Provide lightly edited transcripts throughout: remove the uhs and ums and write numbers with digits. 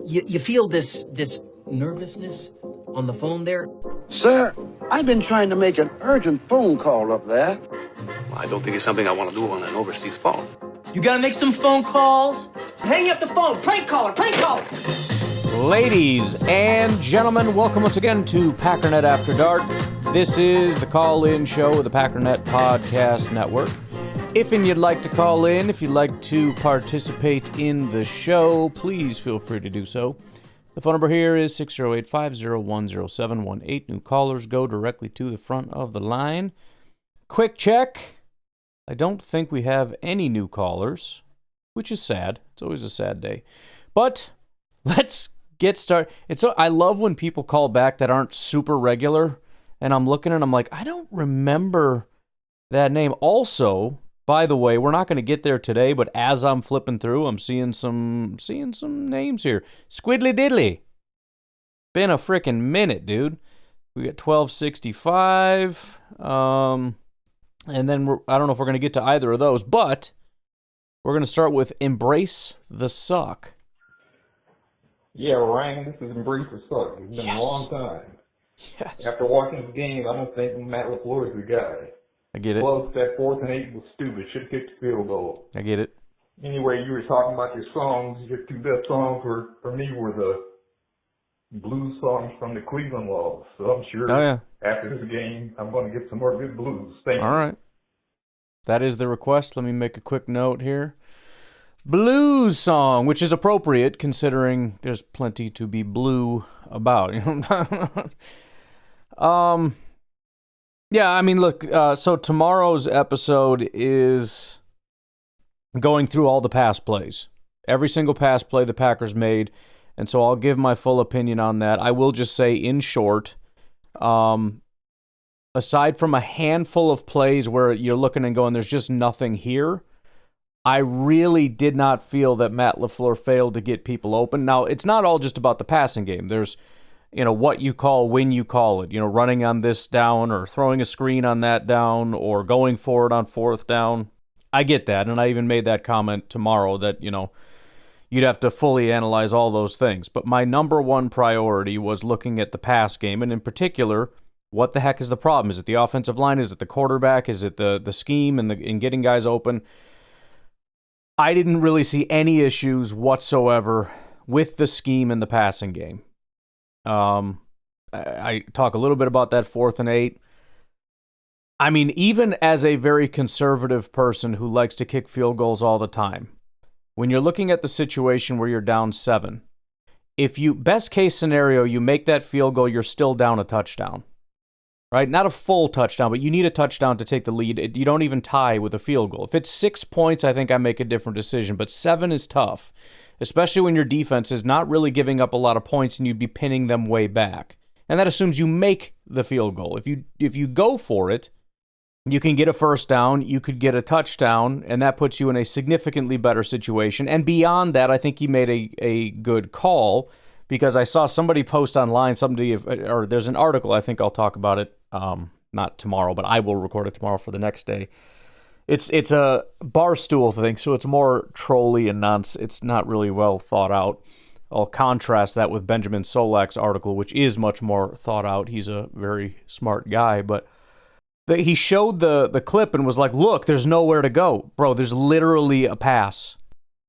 You feel this nervousness on the phone there? Sir, I've been trying to make an urgent phone call up there. Well, I don't think it's something I want to do on an overseas phone. You gotta make some phone calls. Hang up the phone. Prank caller. Ladies and gentlemen, welcome once again to Packernet After Dark. This is the call-in show of the Packernet Podcast Network. If you'd like to call in, if you'd like to participate in the show, please feel free to do so. The phone number here is 608-501-0718. New callers go directly to the front of the line. Quick check. I don't think we have any new callers, which is sad. It's always a sad day. But let's get started. I love when people call back that aren't super regular, and I'm looking and I'm like, I don't remember that name. Also, by the way, we're not going to get there today, but as I'm flipping through, I'm seeing some names here. Squiddly Diddly. Been a freaking minute, dude. We got 1265. And then I don't know if we're going to get to either of those, but we're going to start with Embrace the Suck. Yeah, Ryan, this is Embrace the Suck. It's been a long time. Yes. After watching the game, I don't think Matt LaFleur is the guy. I get it. Plus, that 4th and 8 was stupid. Should have kicked the field goal. I get it. Anyway, you were talking about your songs. Your two best songs for me were the blues songs from the Cleveland Laws. So I'm sure after this game, I'm going to get some more good blues. Thank you. All right. That is the request. Let me make a quick note here. Blues song, which is appropriate considering there's plenty to be blue about. Yeah, I mean, look, so tomorrow's episode is going through all the pass plays. Every single pass play the Packers made, and so I'll give my full opinion on that. I will just say, in short, aside from a handful of plays where you're looking and going, there's just nothing here, I really did not feel that Matt LaFleur failed to get people open. Now, it's not all just about the passing game. There's what you call when you call it, running on this down or throwing a screen on that down or going for it on 4th down. I get that, and I even made that comment tomorrow that, you'd have to fully analyze all those things. But my number one priority was looking at the pass game, and in particular, what the heck is the problem? Is it the offensive line? Is it the quarterback? Is it the scheme and in getting guys open? I didn't really see any issues whatsoever with the scheme in the passing game. I talk a little bit about that 4th and 8. I mean, even as a very conservative person who likes to kick field goals all the time, when you're looking at the situation where you're down 7, best case scenario, you make that field goal, you're still down a touchdown, right? Not a full touchdown, but you need a touchdown to take the lead. You don't even tie with a field goal. If it's 6 points, I think I make a different decision, but 7 is tough. Especially when your defense is not really giving up a lot of points and you'd be pinning them way back. And that assumes you make the field goal. If you go for it, you can get a first down, you could get a touchdown, and that puts you in a significantly better situation. And beyond that, I think he made a good call, because I saw somebody post online, or there's an article, I think I'll talk about it, not tomorrow, but I will record it tomorrow for the next day. It's a Barstool thing, so it's more trolly and it's not really well thought out. I'll contrast that with Benjamin Solak's article, which is much more thought out. He's a very smart guy, but he showed the clip and was like, look, there's nowhere to go. Bro, there's literally a pass.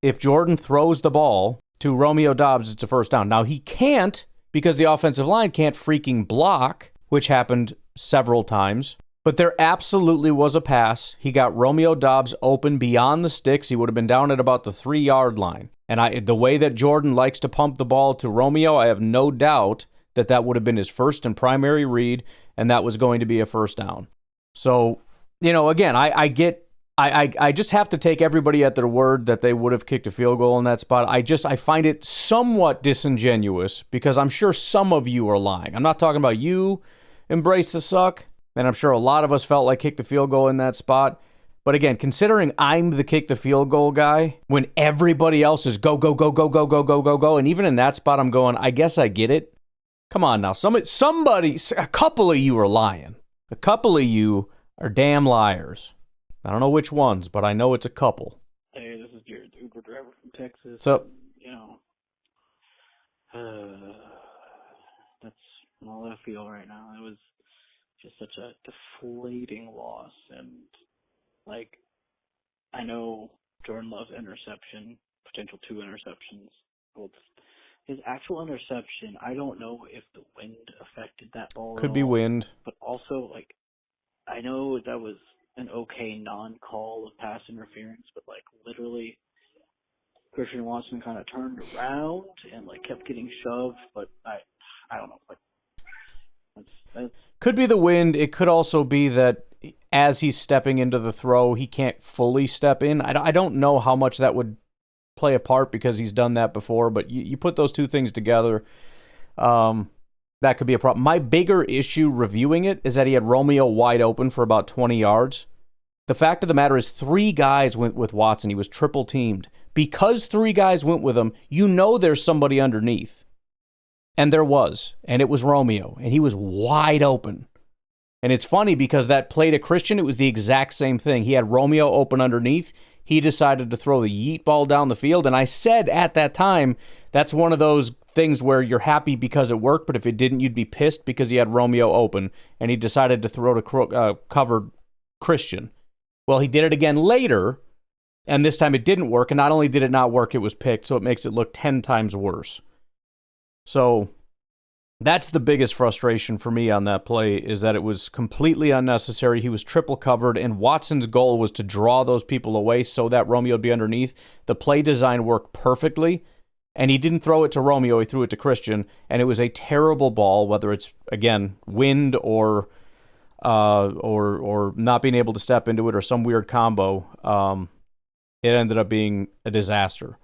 If Jordan throws the ball to Romeo Doubs, it's a first down. Now, he can't, because the offensive line can't freaking block, which happened several times. But there absolutely was a pass. He got Romeo Doubs open beyond the sticks. He would have been down at about the 3-yard line. And the way that Jordan likes to pump the ball to Romeo, I have no doubt that would have been his first and primary read, and that was going to be a first down. So, again, I just have to take everybody at their word that they would have kicked a field goal in that spot. I find it somewhat disingenuous, because I'm sure some of you are lying. I'm not talking about you, Embrace the Suck. And I'm sure a lot of us felt like kick the field goal in that spot. But again, considering I'm the kick the field goal guy, when everybody else is go, go, go, go, go, go, go, go, go, and even in that spot I'm going, I guess I get it. Come on now, a couple of you are lying. A couple of you are damn liars. I don't know which ones, but I know it's a couple. Hey, this is Jared, the Uber driver from Texas. What's up? all I feel right now. It was just such a deflating loss. And, like, I know Jordan Love's interception, potential 2 interceptions. Well, his actual interception, I don't know if the wind affected that ball Could at be all, wind. but also, like, I know that was an okay non-call of pass interference, but, like, literally Christian Watson kind of turned around and, like, kept getting shoved, but I don't know. Like, that's Could be the wind. It could also be that as he's stepping into the throw, he can't fully step in. I don't know how much that would play a part because he's done that before, but you put those two things together, that could be a problem. My bigger issue reviewing it is that he had Romeo wide open for about 20 yards. The fact of the matter is 3 guys went with Watson. He was triple teamed. Because 3 guys went with him, you know there's somebody underneath. And there was. And it was Romeo. And he was wide open. And it's funny because that play to Christian, it was the exact same thing. He had Romeo open underneath. He decided to throw the yeet ball down the field. And I said at that time, that's one of those things where you're happy because it worked, but if it didn't, you'd be pissed because he had Romeo open. And he decided to throw to cover Christian. Well, he did it again later, and this time it didn't work. And not only did it not work, it was picked, so it makes it look 10 times worse. So that's the biggest frustration for me on that play, is that it was completely unnecessary. He was triple covered, and Watson's goal was to draw those people away so that Romeo would be underneath. The play design worked perfectly, and he didn't throw it to Romeo. He threw it to Christian, and it was a terrible ball, whether it's, again, wind or not being able to step into it or some weird combo. It ended up being a disaster.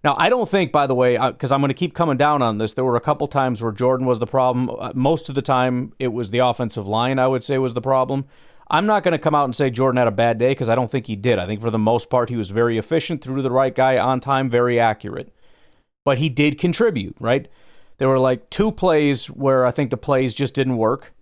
Now, I don't think, by the way, because I'm going to keep coming down on this, there were a couple times where Jordan was the problem. Most of the time, it was the offensive line, I would say, was the problem. I'm not going to come out and say Jordan had a bad day, because I don't think he did. I think for the most part, he was very efficient, threw to the right guy, on time, very accurate. But he did contribute, right? There were like 2 plays where I think the plays just didn't work.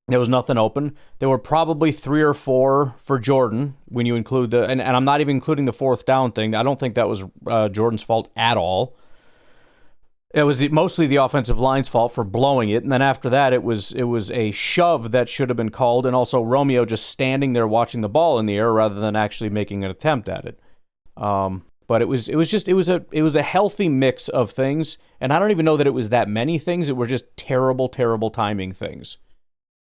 There was nothing open. There were probably 3 or 4 for Jordan when you include and I'm not even including the 4th down thing. I don't think that was Jordan's fault at all. It was mostly the offensive line's fault for blowing it. And then after that, it was a shove that should have been called, and also Romeo just standing there watching the ball in the air rather than actually making an attempt at it. But it was a healthy mix of things, and I don't even know that it was that many things. It were just terrible, terrible timing things.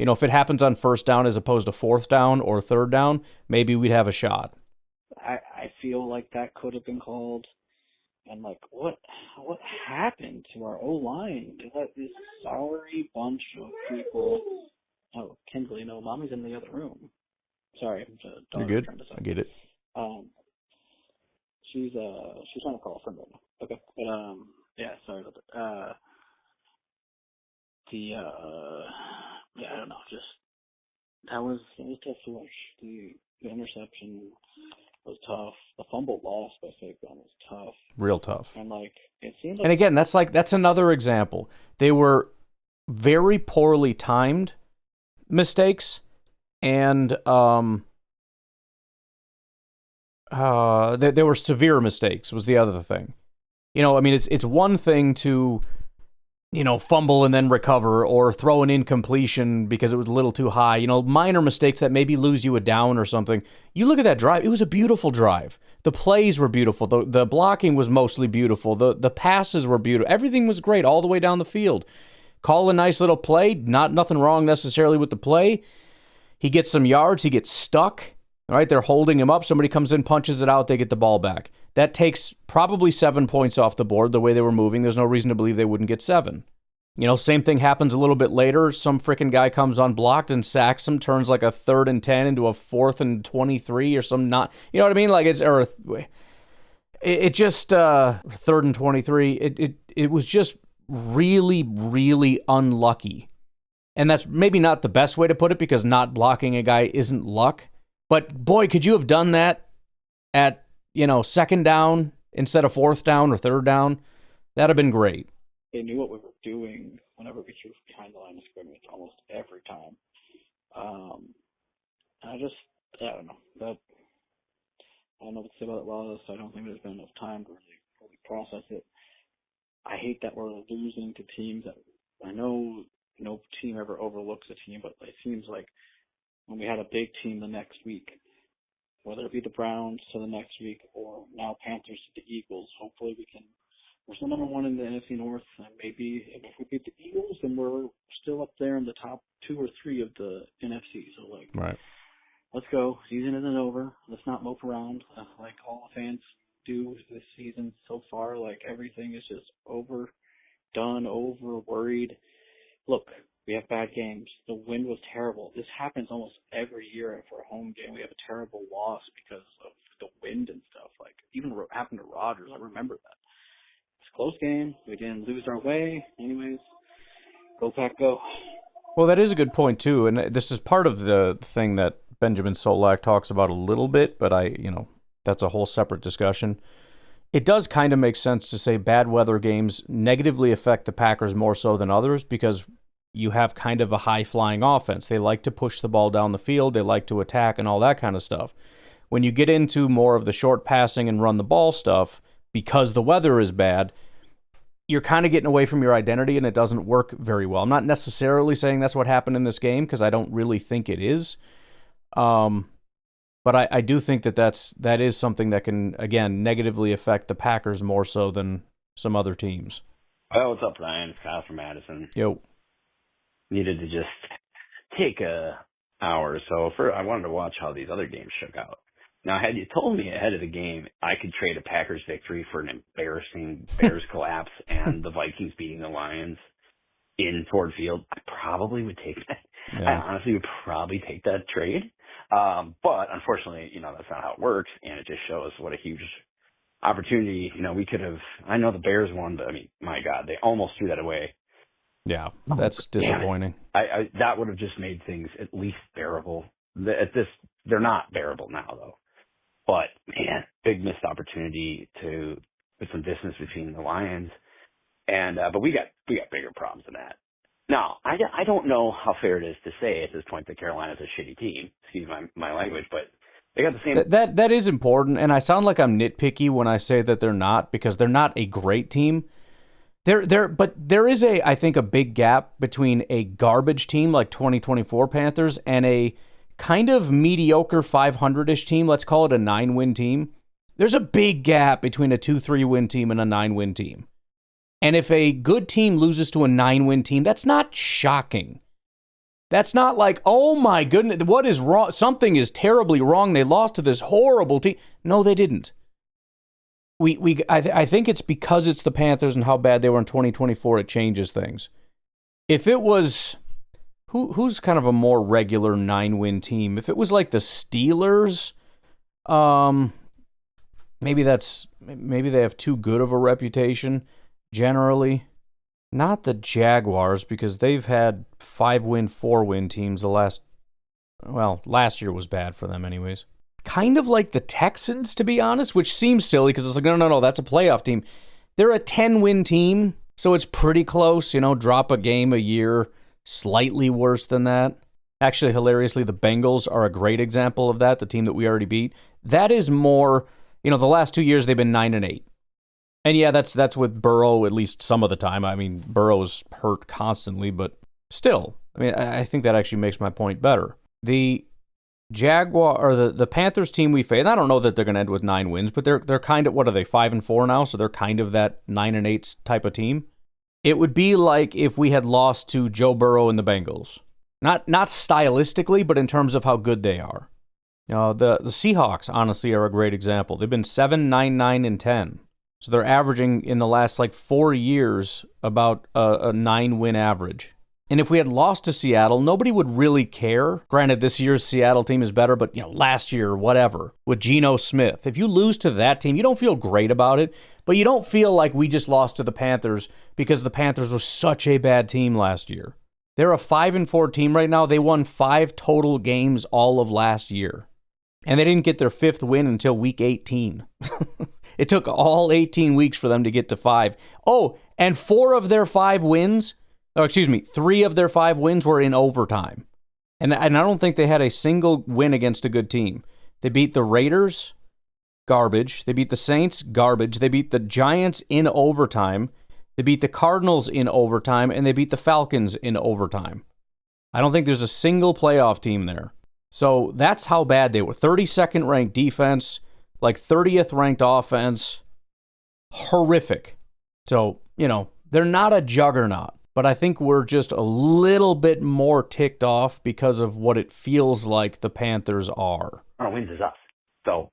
You know, if it happens on 1st down as opposed to 4th down or 3rd down, maybe we'd have a shot. I feel like that could have been called. And, like, what happened to our O-line? To let this sorry bunch of people... Oh, Kinsley, no, Mommy's in the other room. Sorry, You're good. I get it. She's trying to call a friend right now. Okay, but yeah, sorry about that. Yeah, I don't know, just that was tough to watch. The interception was tough. The fumble loss by Saquon was tough. Real tough. And like it seemed like, and again, that's another example. They were very poorly timed mistakes, and they were severe mistakes was the other thing. You know, I mean, it's one thing to, you know, fumble and then recover, or throw an incompletion because it was a little too high. You know, minor mistakes that maybe lose you a down or something. You look at that drive, it was a beautiful drive. The plays were beautiful. The blocking was mostly beautiful. The passes were beautiful. Everything was great all the way down the field. Call a nice little play. Nothing wrong necessarily with the play. He gets some yards. He gets stuck. All right, they're holding him up. Somebody comes in, punches it out. They get the ball back. That takes probably 7 points off the board the way they were moving. There's no reason to believe they wouldn't get 7. You know, same thing happens a little bit later. Some freaking guy comes unblocked and sacks him, turns like a 3rd and 10 into a 4th and 23 or some not. You know what I mean? Like it just 3rd and 23. It was just really, really unlucky. And that's maybe not the best way to put it, because not blocking a guy isn't luck. But boy, could you have done that at, 2nd down instead of 4th down or 3rd down? That'd have been great. They knew what we were doing whenever we threw behind the line of scrimmage almost every time. I don't know. I don't know what to say about it, Wallace. I don't think there's been enough time to really process it. I hate that we're losing to teams that I know no team ever overlooks a team, but it seems like when we had a big team the next week, whether it be the Browns to the next week or now Panthers to the Eagles, hopefully we're still number one in the NFC North, and maybe if we beat the Eagles, then we're still up there in the top 2 or 3 of the NFC. So, right. Let's go. Season isn't over. Let's not mope around like all the fans do this season so far. Like, everything is just overdone, worried. Look, we have bad games. The wind was terrible. This happens almost every year for a home game. We have a terrible loss because of the wind and stuff. Like, even what happened to Rodgers, I remember that. It's a close game. We didn't lose our way. Anyways, go Pack, go. Well, that is a good point, too, and this is part of the thing that Benjamin Solak talks about a little bit, but that's a whole separate discussion. It does kind of make sense to say bad weather games negatively affect the Packers more so than others because you have kind of a high-flying offense. They like to push the ball down the field. They like to attack and all that kind of stuff. When you get into more of the short passing and run the ball stuff, because the weather is bad, you're kind of getting away from your identity and it doesn't work very well. I'm not necessarily saying that's what happened in this game because I don't really think it is. But I do think that is something that can, again, negatively affect the Packers more so than some other teams. Well, what's up, Ryan? It's Kyle from Madison. Yo. Needed to just take a hour or so. I wanted to watch how these other games shook out. Now, had you told me ahead of the game I could trade a Packers victory for an embarrassing Bears collapse and the Vikings beating the Lions in Ford Field, I probably would take that. Yeah. I honestly would probably take that trade. But unfortunately, that's not how it works, and it just shows what a huge opportunity, we could have. I know the Bears won, but I mean, my God, they almost threw that away. Yeah, that's disappointing. I that would have just made things at least bearable. They're not bearable now, though. But man, big missed opportunity to put some distance between the Lions, and but we got bigger problems than that. Now, I don't know how fair it is to say at this point that Carolina's a shitty team. Excuse my language, but they got the same. That is important, and I sound like I'm nitpicky when I say that they're not, because they're not a great team. But there is I think a big gap between a garbage team like 2024 Panthers and a kind of mediocre 500-ish team. Let's call it a 9-win team. There's a big gap between a 2-3-win team and a 9-win team. And if a good team loses to a 9-win team, that's not shocking. That's not like, oh my goodness, what is wrong? Something is terribly wrong. They lost to this horrible team. No, they didn't. I think it's because it's the Panthers and how bad they were in 2024, it changes things. If it was, who's kind of a more regular 9-win team? If it was like the Steelers, maybe they have too good of a reputation. Generally, not the Jaguars, because they've had 5-win, 4-win teams last year was bad for them anyways. Kind of like the Texans, to be honest, which seems silly because it's like, no, that's a playoff team. They're a 10-win team, so it's pretty close, drop a game a year, slightly worse than that. Actually, hilariously, the Bengals are a great example of that, the team that we already beat. That is more, the last 2 years they've been 9-8. And yeah, that's with Burrow at least some of the time. I mean, Burrow's hurt constantly, but still, I think that actually makes my point better. The Jaguar or the Panthers team we face, I don't know that they're going to end with 9 wins, but they're kind of, what are they, 5-4 now? So they're kind of that 9-8 type of team. It would be like if we had lost to Joe Burrow and the Bengals. Not stylistically, but in terms of how good they are. The Seahawks, honestly, are a great example. They've been 7, 9, 9, and 10. So they're averaging in the last 4 years about a 9-win average. And if we had lost to Seattle, nobody would really care. Granted, this year's Seattle team is better, but last year, whatever, with Geno Smith. If you lose to that team, you don't feel great about it, but you don't feel like we just lost to the Panthers because the Panthers were such a bad team last year. They're a 5-4 team right now. They won 5 total games all of last year. And they didn't get their 5th win until week 18. It took all 18 weeks for them to get to 5. Oh, and 3 of their 5 wins were in overtime. And I don't think they had a single win against a good team. They beat the Raiders, garbage. They beat the Saints, garbage. They beat the Giants in overtime. They beat the Cardinals in overtime, and they beat the Falcons in overtime. I don't think there's a single playoff team there. So that's how bad they were. 32nd ranked defense, like 30th ranked offense. Horrific. So, they're not a juggernaut, but I think we're just a little bit more ticked off because of what it feels like the Panthers are. Our wins is us. So,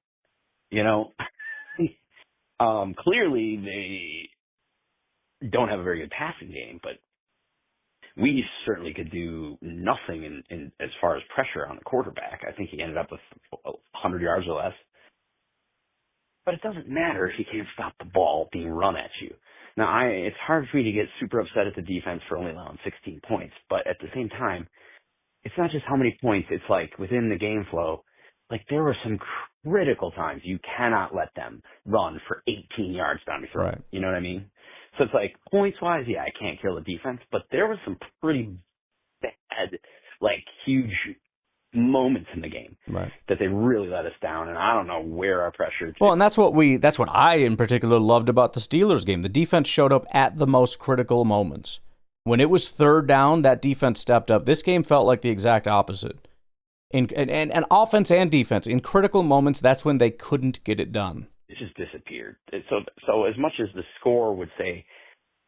clearly they don't have a very good passing game, but we certainly could do nothing in as far as pressure on the quarterback. I think he ended up with 100 yards or less. But it doesn't matter if you can't stop the ball being run at you. Now, it's hard for me to get super upset at the defense for only allowing 16 points, but at the same time, it's not just how many points. It's like within the game flow, like there were some critical times you cannot let them run for 18 yards down the field. Right. You know what I mean? So it's like points-wise, yeah, I can't kill the defense, but there was some pretty bad, like huge moments in the game that they really let us down, and I don't know where our pressure. Well, and that's what I in particular loved about the Steelers game. The defense showed up at the most critical moments. When it was third down, that defense stepped up. This game felt like the exact opposite. And offense and defense, in critical moments, that's when they couldn't get it done. It just disappeared. So as much as the score would say,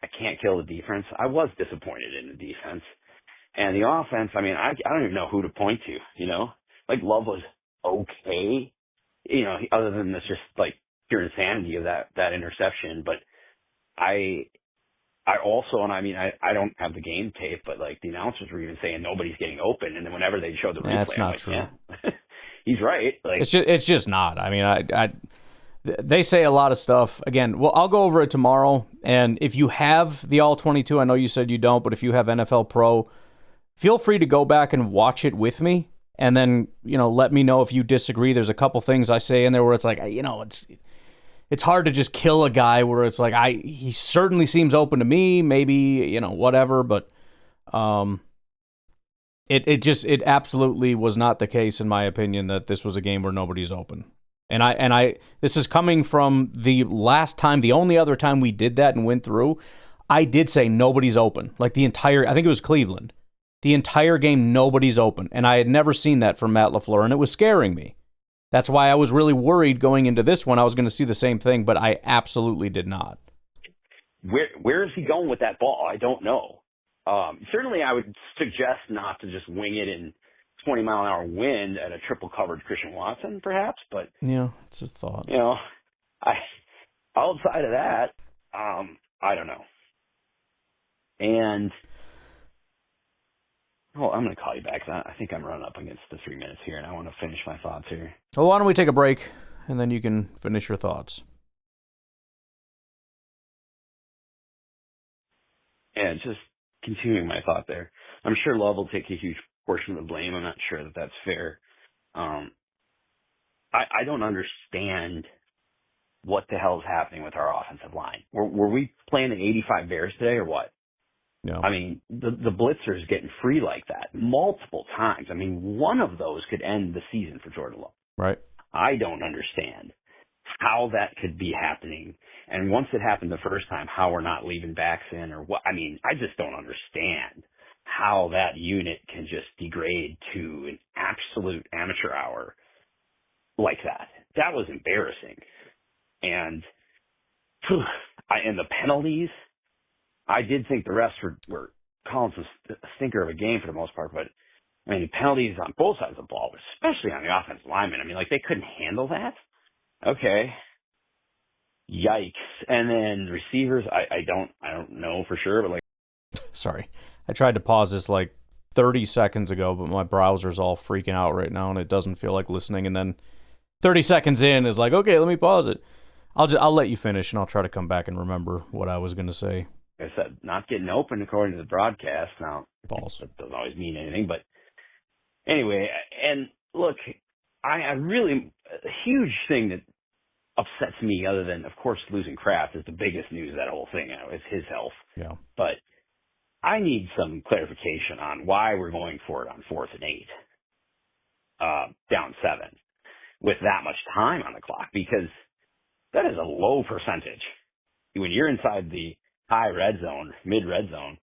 I can't kill the defense, I was disappointed in the defense. And the offense, I mean, I don't even know who to point to, Like, Love was okay, other than this just, like, pure insanity of that interception. But I also, and I mean, I don't have the game tape, but, like, the announcers were even saying nobody's getting open. And then whenever they showed the replay, that's not like, true. Yeah, he's right. Like, it's just not. I mean, they say a lot of stuff. Again, well, I'll go over it tomorrow. And if you have the All-22, I know you said you don't, but if you have NFL Pro, feel free to go back and watch it with me, and then, let me know if you disagree. There's a couple things I say in there where it's like, it's hard to just kill a guy where it's like, he certainly seems open to me, maybe, whatever, but it absolutely was not the case, in my opinion, that this was a game where nobody's open. And I this is coming from the last time, the only other time we did that and went through, I did say nobody's open. Like I think it was Cleveland. The entire game, nobody's open. And I had never seen that from Matt LaFleur, and it was scaring me. That's why I was really worried going into this one. I was going to see the same thing, but I absolutely did not. Where is he going with that ball? I don't know. Certainly, I would suggest not to just wing it in 20-mile-an-hour wind at a triple-covered Christian Watson, perhaps. But yeah, it's a thought. Outside of that, I don't know. And I'm going to call you back. I think I'm running up against the 3 minutes here, and I want to finish my thoughts here. Well, why don't we take a break, and then you can finish your thoughts. Yeah, just continuing my thought there. I'm sure Love will take a huge portion of the blame. I'm not sure that that's fair. I don't understand what the hell is happening with our offensive line. Were we playing an 85 Bears today or what? No. I mean, the blitzer is getting free like that multiple times. I mean, one of those could end the season for Jordan Love. Right. I don't understand how that could be happening. And once it happened the first time, how we're not leaving backs in or what. I mean, I just don't understand how that unit can just degrade to an absolute amateur hour like that. That was embarrassing. And the penalties, I did think the refs were calling some stinker of a game for the most part, but I mean, the penalties on both sides of the ball, especially on the offensive linemen, I mean, like they couldn't handle that. Okay. Yikes. And then receivers, I don't know for sure, but like. Sorry. I tried to pause this like 30 seconds ago, but my browser's all freaking out right now and it doesn't feel like listening. And then 30 seconds in is like, okay, let me pause it. I'll let you finish and I'll try to come back and remember what I was going to say. Like I said, not getting open according to the broadcast. Now, false. It doesn't always mean anything, but anyway, and look, I really, a huge thing that upsets me other than, of course, losing Kraft is the biggest news of that whole thing. Is his health. Yeah. But I need some clarification on why we're going for it on 4th and 8, down 7, with that much time on the clock, because that is a low percentage. When you're inside the high red zone, mid red zone,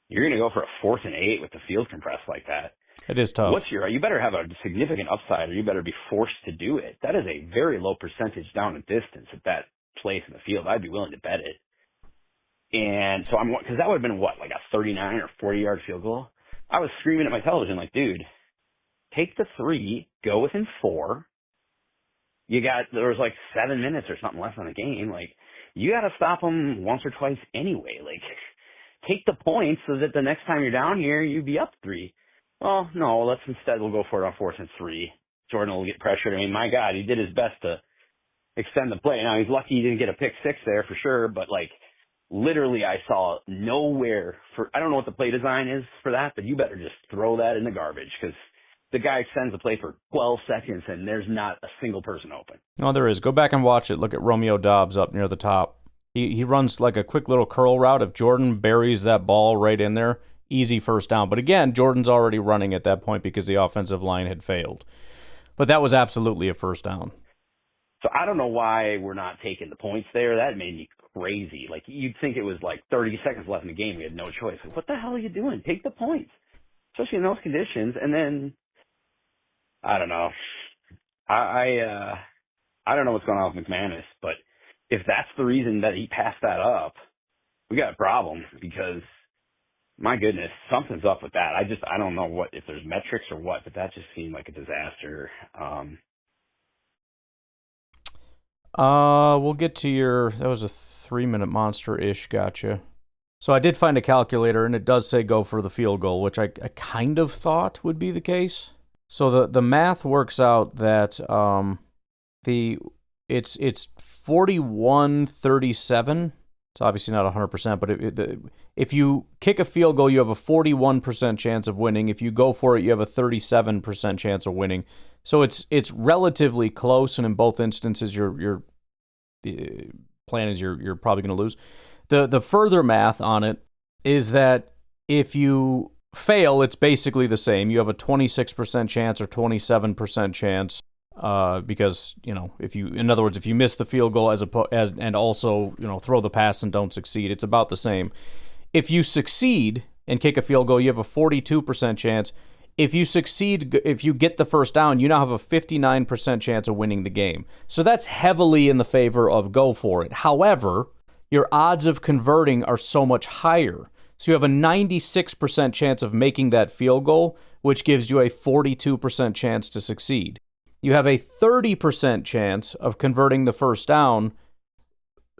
you're going to go for a 4th and 8 with the field compressed like that. It is tough. You better have a significant upside or you better be forced to do it. That is a very low percentage down and distance at that place in the field. I'd be willing to bet it. And so because that would have been what, like a 39 or 40 yard field goal? I was screaming at my television like, dude, take the 3, go within 4. There was like 7 minutes or something left on the game. Like, you got to stop them once or twice anyway. Like, take the points so that the next time you're down here, you'd be up 3. Well, no, we'll go for it on 4th and 3. Jordan will get pressured. I mean, my God, he did his best to extend the play. Now, he's lucky he didn't get a pick 6 there for sure, but like, literally I saw nowhere I don't know what the play design is for that, but you better just throw that in the garbage because the guy extends the play for 12 seconds and there's not a single person open. No, there is. Go back and watch it. Look at Romeo Doubs up near the top. He runs like a quick little curl route. If Jordan buries that ball right in there, easy first down. But again, Jordan's already running at that point because the offensive line had failed. But that was absolutely a first down. So I don't know why we're not taking the points there. That made me crazy. Like, you'd think it was like 30 seconds left in the game. We had no choice. Like, what the hell are you doing? Take the points, especially in those conditions. And then, I don't know. I don't know what's going on with McManus, but if that's the reason that he passed that up, we got a problem because, my goodness, something's up with that. I don't know if there's metrics or what, but that just seemed like a disaster. We'll get to that was a 3-minute monster-ish, gotcha. So I did find a calculator, and it does say go for the field goal, which I kind of thought would be the case. So the math works out that it's 41-37. It's obviously not 100%, but if you kick a field goal, you have a 41% chance of winning. If you go for it, you have a 37% chance of winning. So it's relatively close, and in both instances, the plan is you're probably going to lose. The further math on it is that if you fail, it's basically the same. You have a 26% chance or 27% chance because, if you miss the field goal and also, throw the pass and don't succeed, it's about the same. If you succeed and kick a field goal, you have a 42% chance. If you succeed, if you get the first down, you now have a 59% chance of winning the game. So that's heavily in the favor of go for it. However, your odds of converting are so much higher. So you have a 96% chance of making that field goal, which gives you a 42% chance to succeed. You have a 30% chance of converting the first down,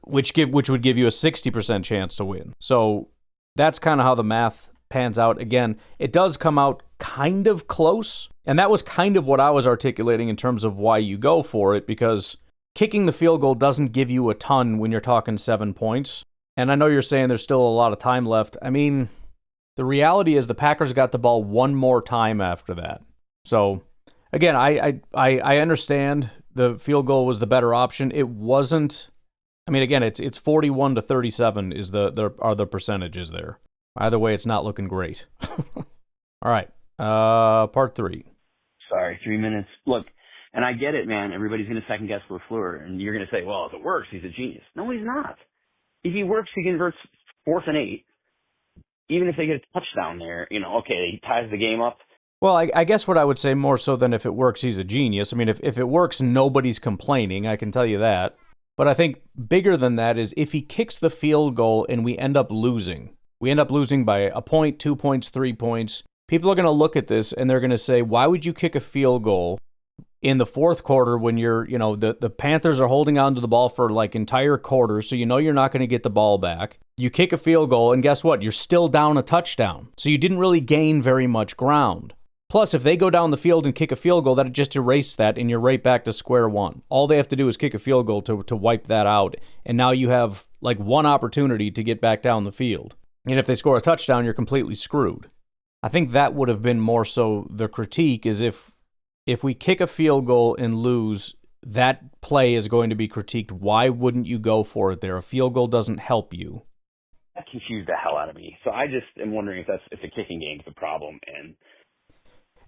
which would give you a 60% chance to win. So that's kind of how the math pans out. Again, it does come out kind of close, and that was kind of what I was articulating in terms of why you go for it, because kicking the field goal doesn't give you a ton when you're talking 7 points. And I know you're saying there's still a lot of time left. I mean, the reality is the Packers got the ball one more time after that. So, again, I understand the field goal was the better option. It wasn't. I mean, again, it's 41-37 are the percentages there. Either way, it's not looking great. All right, part 3. Sorry, 3 minutes. Look, and I get it, man. Everybody's going to second guess LaFleur, and you're going to say, well, if it works, he's a genius. No, he's not. If he works, he converts 4th and 8. Even if they get a touchdown there, okay, he ties the game up. Well, I guess what I would say more so than if it works, he's a genius. I mean, if it works, nobody's complaining. I can tell you that. But I think bigger than that is if he kicks the field goal and we end up losing. We end up losing by a point, 2 points, 3 points. People are going to look at this and they're going to say, why would you kick a field goal in the fourth quarter when the Panthers are holding on to the ball for like entire quarters, so you're not going to get the ball back. You kick a field goal and guess what? You're still down a touchdown. So you didn't really gain very much ground. Plus, if they go down the field and kick a field goal, that'll just erase that and you're right back to square one. All they have to do is kick a field goal to wipe that out. And now you have like one opportunity to get back down the field. And if they score a touchdown, you're completely screwed. I think that would have been more so the critique is if we kick a field goal and lose, that play is going to be critiqued. Why wouldn't you go for it there? A field goal doesn't help you. That confused the hell out of me. So I just am wondering if the kicking game's the problem.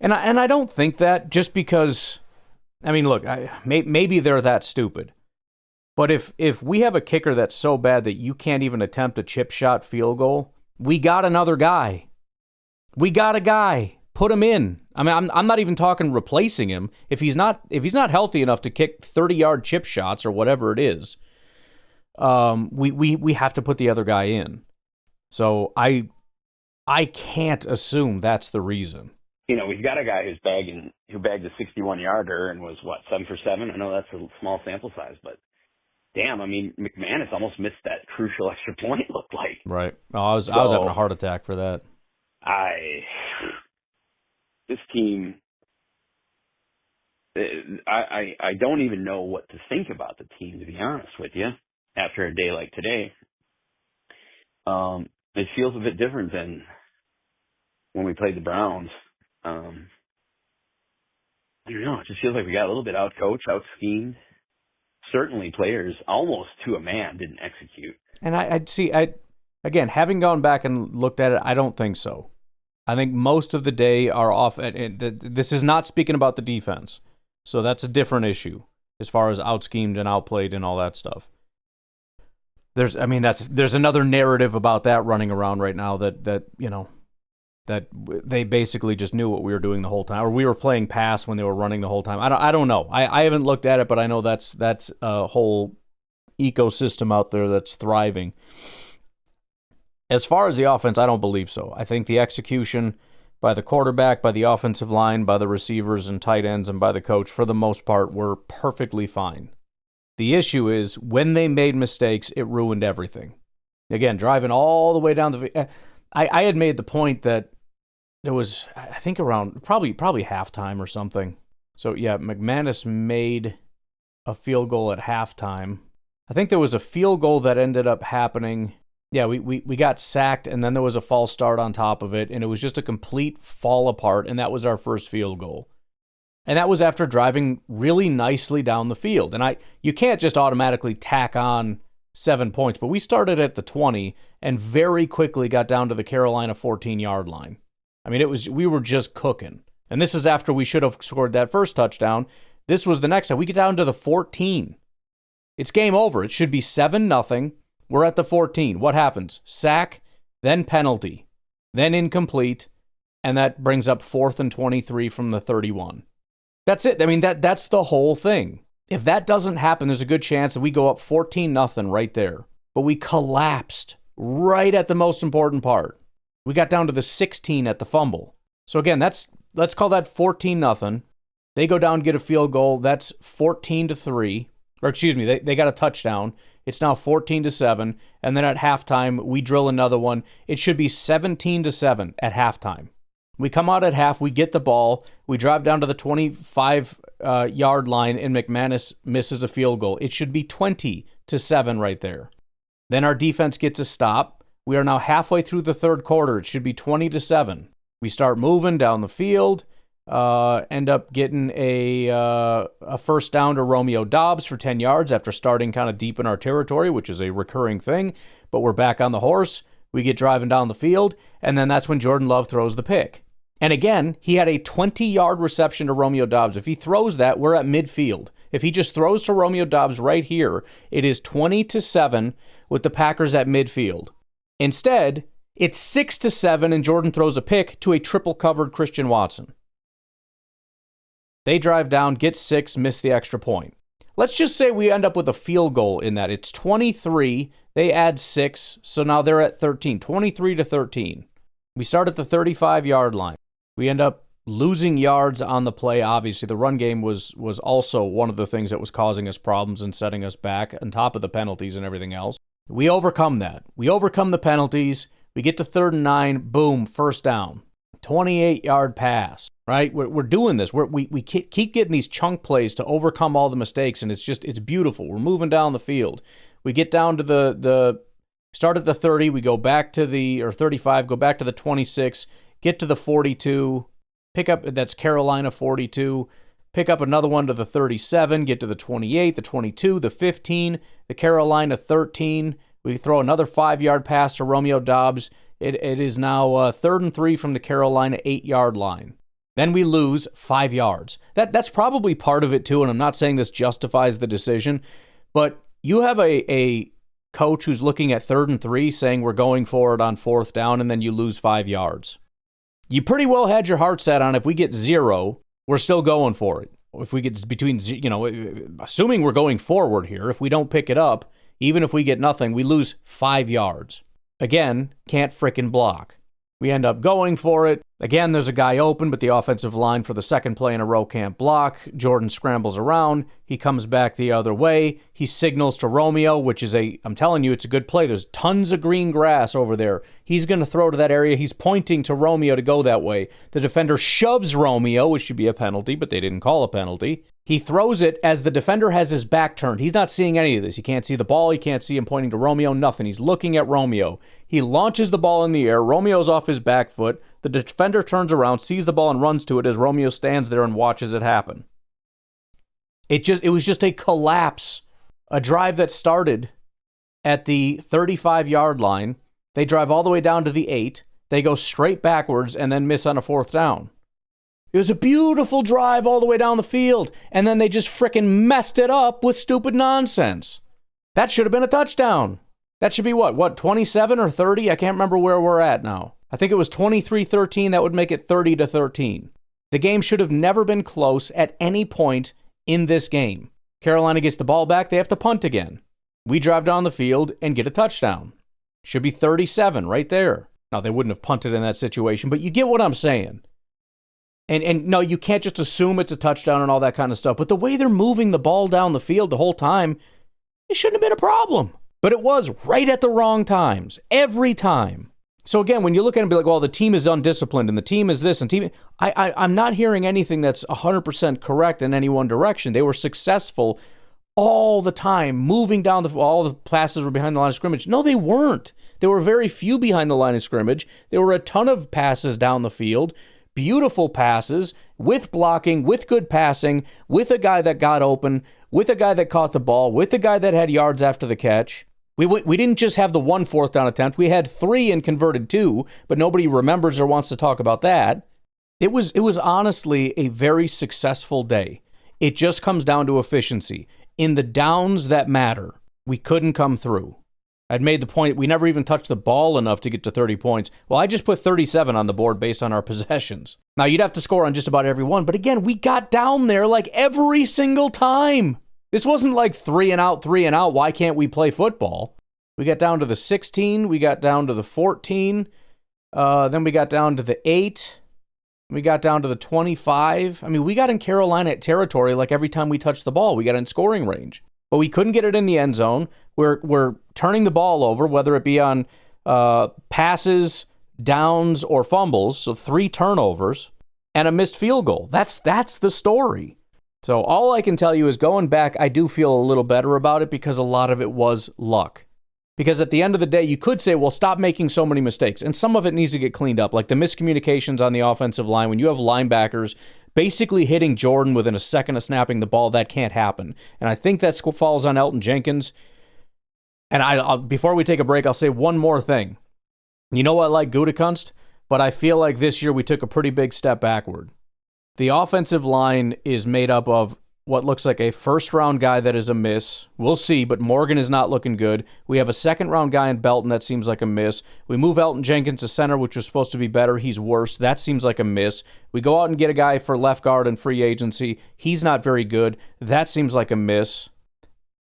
And I don't think that just because, I mean, look, maybe they're that stupid. But if we have a kicker that's so bad that you can't even attempt a chip shot field goal, we got another guy. We got a guy. Put him in. I mean, I'm not even talking replacing him. If he's not healthy enough to kick 30-yard chip shots or whatever it is, we have to put the other guy in. So I can't assume that's the reason. You know, we've got a guy who bagged a 61-yarder and was, 7 for 7? I know that's a small sample size, but damn, I mean, McManus almost missed that crucial extra point, it looked like. Right. Oh, I was having a heart attack for that. This team, I don't even know what to think about the team, to be honest with you, after a day like today. It feels a bit different than when we played the Browns. I don't know. It just feels like we got a little bit out-coached, out-schemed. Certainly players, almost to a man, didn't execute. And again, having gone back and looked at it, I don't think so. I think most of the day are off. This is not speaking about the defense. So that's a different issue as far as out-schemed and outplayed and all that stuff. There's another narrative about that running around right now that they basically just knew what we were doing the whole time, or we were playing pass when they were running the whole time. I don't know. I haven't looked at it, but I know that's a whole ecosystem out there that's thriving. As far as the offense, I don't believe so. I think the execution by the quarterback, by the offensive line, by the receivers and tight ends, and by the coach, for the most part, were perfectly fine. The issue is when they made mistakes, it ruined everything. Again, driving all the way down the... I had made the point that it was, I think, around probably halftime or something. So, yeah, McManus made a field goal at halftime. I think there was a field goal that ended up happening. Yeah, we got sacked, and then there was a false start on top of it, and it was just a complete fall apart, and that was our first field goal. And that was after driving really nicely down the field. And you can't just automatically tack on 7 points, but we started at the 20 and very quickly got down to the Carolina 14-yard line. I mean, we were just cooking. And this is after we should have scored that first touchdown. This was the next time. We get down to the 14. It's game over. It should be 7-0. We're at the 14. What happens? Sack, then penalty, then incomplete, and that brings up 4th and 23 from the 31. That's it. I mean, that's the whole thing. If that doesn't happen, there's a good chance that we go up 14-0 right there. But we collapsed right at the most important part. We got down to the 16 at the fumble. So again, let's call that 14-0. They go down and get a field goal. That's 14-3. Or excuse me, they got a touchdown. It's now 14-7. And then at halftime, we drill another one. It should be 17-7 at halftime. We come out at half, we get the ball, we drive down to the 25-yard line, and McManus misses a field goal. It should be 20-7 right there. Then our defense gets a stop. We are now halfway through the third quarter. It should be 20-7. We start moving down the field, end up getting a first down to Romeo Doubs for 10 yards after starting kind of deep in our territory, which is a recurring thing, but we're back on the horse. We get driving down the field, and then that's when Jordan Love throws the pick. And again, he had a 20-yard reception to Romeo Doubs. If he throws that, we're at midfield. If he just throws to Romeo Doubs right here, it is 20-7 with the Packers at midfield. Instead, it's 6-7 and Jordan throws a pick to a triple-covered Christian Watson. They drive down, get 6, miss the extra point. Let's just say we end up with a field goal in that. It's 23, they add 6, so now they're at 13, 23-13. We start at the 35-yard line. We end up losing yards on the play, obviously. The run game was also one of the things that was causing us problems and setting us back, on top of the penalties and everything else. We overcome that. We overcome the penalties. We get to 3rd and 9, boom, first down. 28-yard pass, right? We're doing this. We keep getting these chunk plays to overcome all the mistakes, and it's beautiful. We're moving down the field. We get down to the start at the 30, we go back to or 35, go back to the 26, get to the 42, pick up, that's Carolina 42, pick up another one to the 37, get to the 28, the 22, the 15, the Carolina 13. We throw another 5-yard pass to Romeo Doubs. It is now 3rd and 3 from the Carolina 8-yard line. Then we lose 5 yards. That's probably part of it too, and I'm not saying this justifies the decision, but you have a coach who's looking at 3rd and 3 saying we're going for it on 4th down, and then you lose 5 yards. You pretty well had your heart set on if we get 0, we're still going for it. If we get between, assuming we're going forward here, if we don't pick it up, even if we get nothing, we lose 5 yards. Again, can't frickin' block. We end up going for it. Again, there's a guy open, but the offensive line for the second play in a row can't block. Jordan scrambles around. He comes back the other way. He signals to Romeo, which is I'm telling you, it's a good play. There's tons of green grass over there. He's going to throw to that area. He's pointing to Romeo to go that way. The defender shoves Romeo, which should be a penalty, but they didn't call a penalty. He throws it as the defender has his back turned. He's not seeing any of this. He can't see the ball. He can't see him pointing to Romeo, nothing. He's looking at Romeo. He launches the ball in the air. Romeo's off his back foot. The defender turns around, sees the ball, and runs to it as Romeo stands there and watches it happen. It was just a collapse. A drive that started at the 35-yard line. They drive all the way down to the 8. They go straight backwards and then miss on a 4th down. It was a beautiful drive all the way down the field, and then they just frickin' messed it up with stupid nonsense. That should have been a touchdown. That should be what, 27 or 30? I can't remember where we're at now. I think it was 23-13. That would make it 30-13. The game should have never been close at any point in this game. Carolina gets the ball back. They have to punt again. We drive down the field and get a touchdown. Should be 37 right there. Now, they wouldn't have punted in that situation, but you get what I'm saying. And no, you can't just assume it's a touchdown and all that kind of stuff. But the way they're moving the ball down the field the whole time, it shouldn't have been a problem. But it was right at the wrong times, every time. So again, when you look at it and be like, well, the team is undisciplined and the team is this and team, I'm not hearing anything that's 100% correct in any one direction. They were successful all the time, moving down all the passes were behind the line of scrimmage. No, they weren't. There were very few behind the line of scrimmage. There were a ton of passes down the field. Beautiful passes, with blocking, with good passing, with a guy that got open, with a guy that caught the ball, with a guy that had yards after the catch. We didn't just have the 1 4th down attempt. We had 3 and converted 2, but nobody remembers or wants to talk about that. It was honestly a very successful day. It just comes down to efficiency. In the downs that matter, we couldn't come through. I'd made the point, we never even touched the ball enough to get to 30 points. Well, I just put 37 on the board based on our possessions. Now, you'd have to score on just about every one, but again, we got down there like every single time. This wasn't like 3 and out, 3 and out. Why can't we play football? We got down to the 16, we got down to the 14, then we got down to the 8, we got down to the 25. I mean, we got in Carolina territory like every time we touched the ball. We got in scoring range. But we couldn't get it in the end zone. We're turning the ball over, whether it be on passes, downs, or fumbles. So 3 turnovers and a missed field goal. That's the story. So all I can tell you is going back, I do feel a little better about it because a lot of it was luck. Because at the end of the day, you could say, well, stop making so many mistakes. And some of it needs to get cleaned up, like the miscommunications on the offensive line. When you have linebackers basically hitting Jordan within a second of snapping the ball, that can't happen. And I think that falls on Elton Jenkins. And I'll, before we take a break, I'll say one more thing. You know I like Gutekunst, but I feel like this year we took a pretty big step backward. The offensive line is made up of what looks like a first-round guy that is a miss. We'll see, but Morgan is not looking good. We have a second-round guy in Belton that seems like a miss. We move Elton Jenkins to center, which was supposed to be better. He's worse. That seems like a miss. We go out and get a guy for left guard and free agency. He's not very good. That seems like a miss.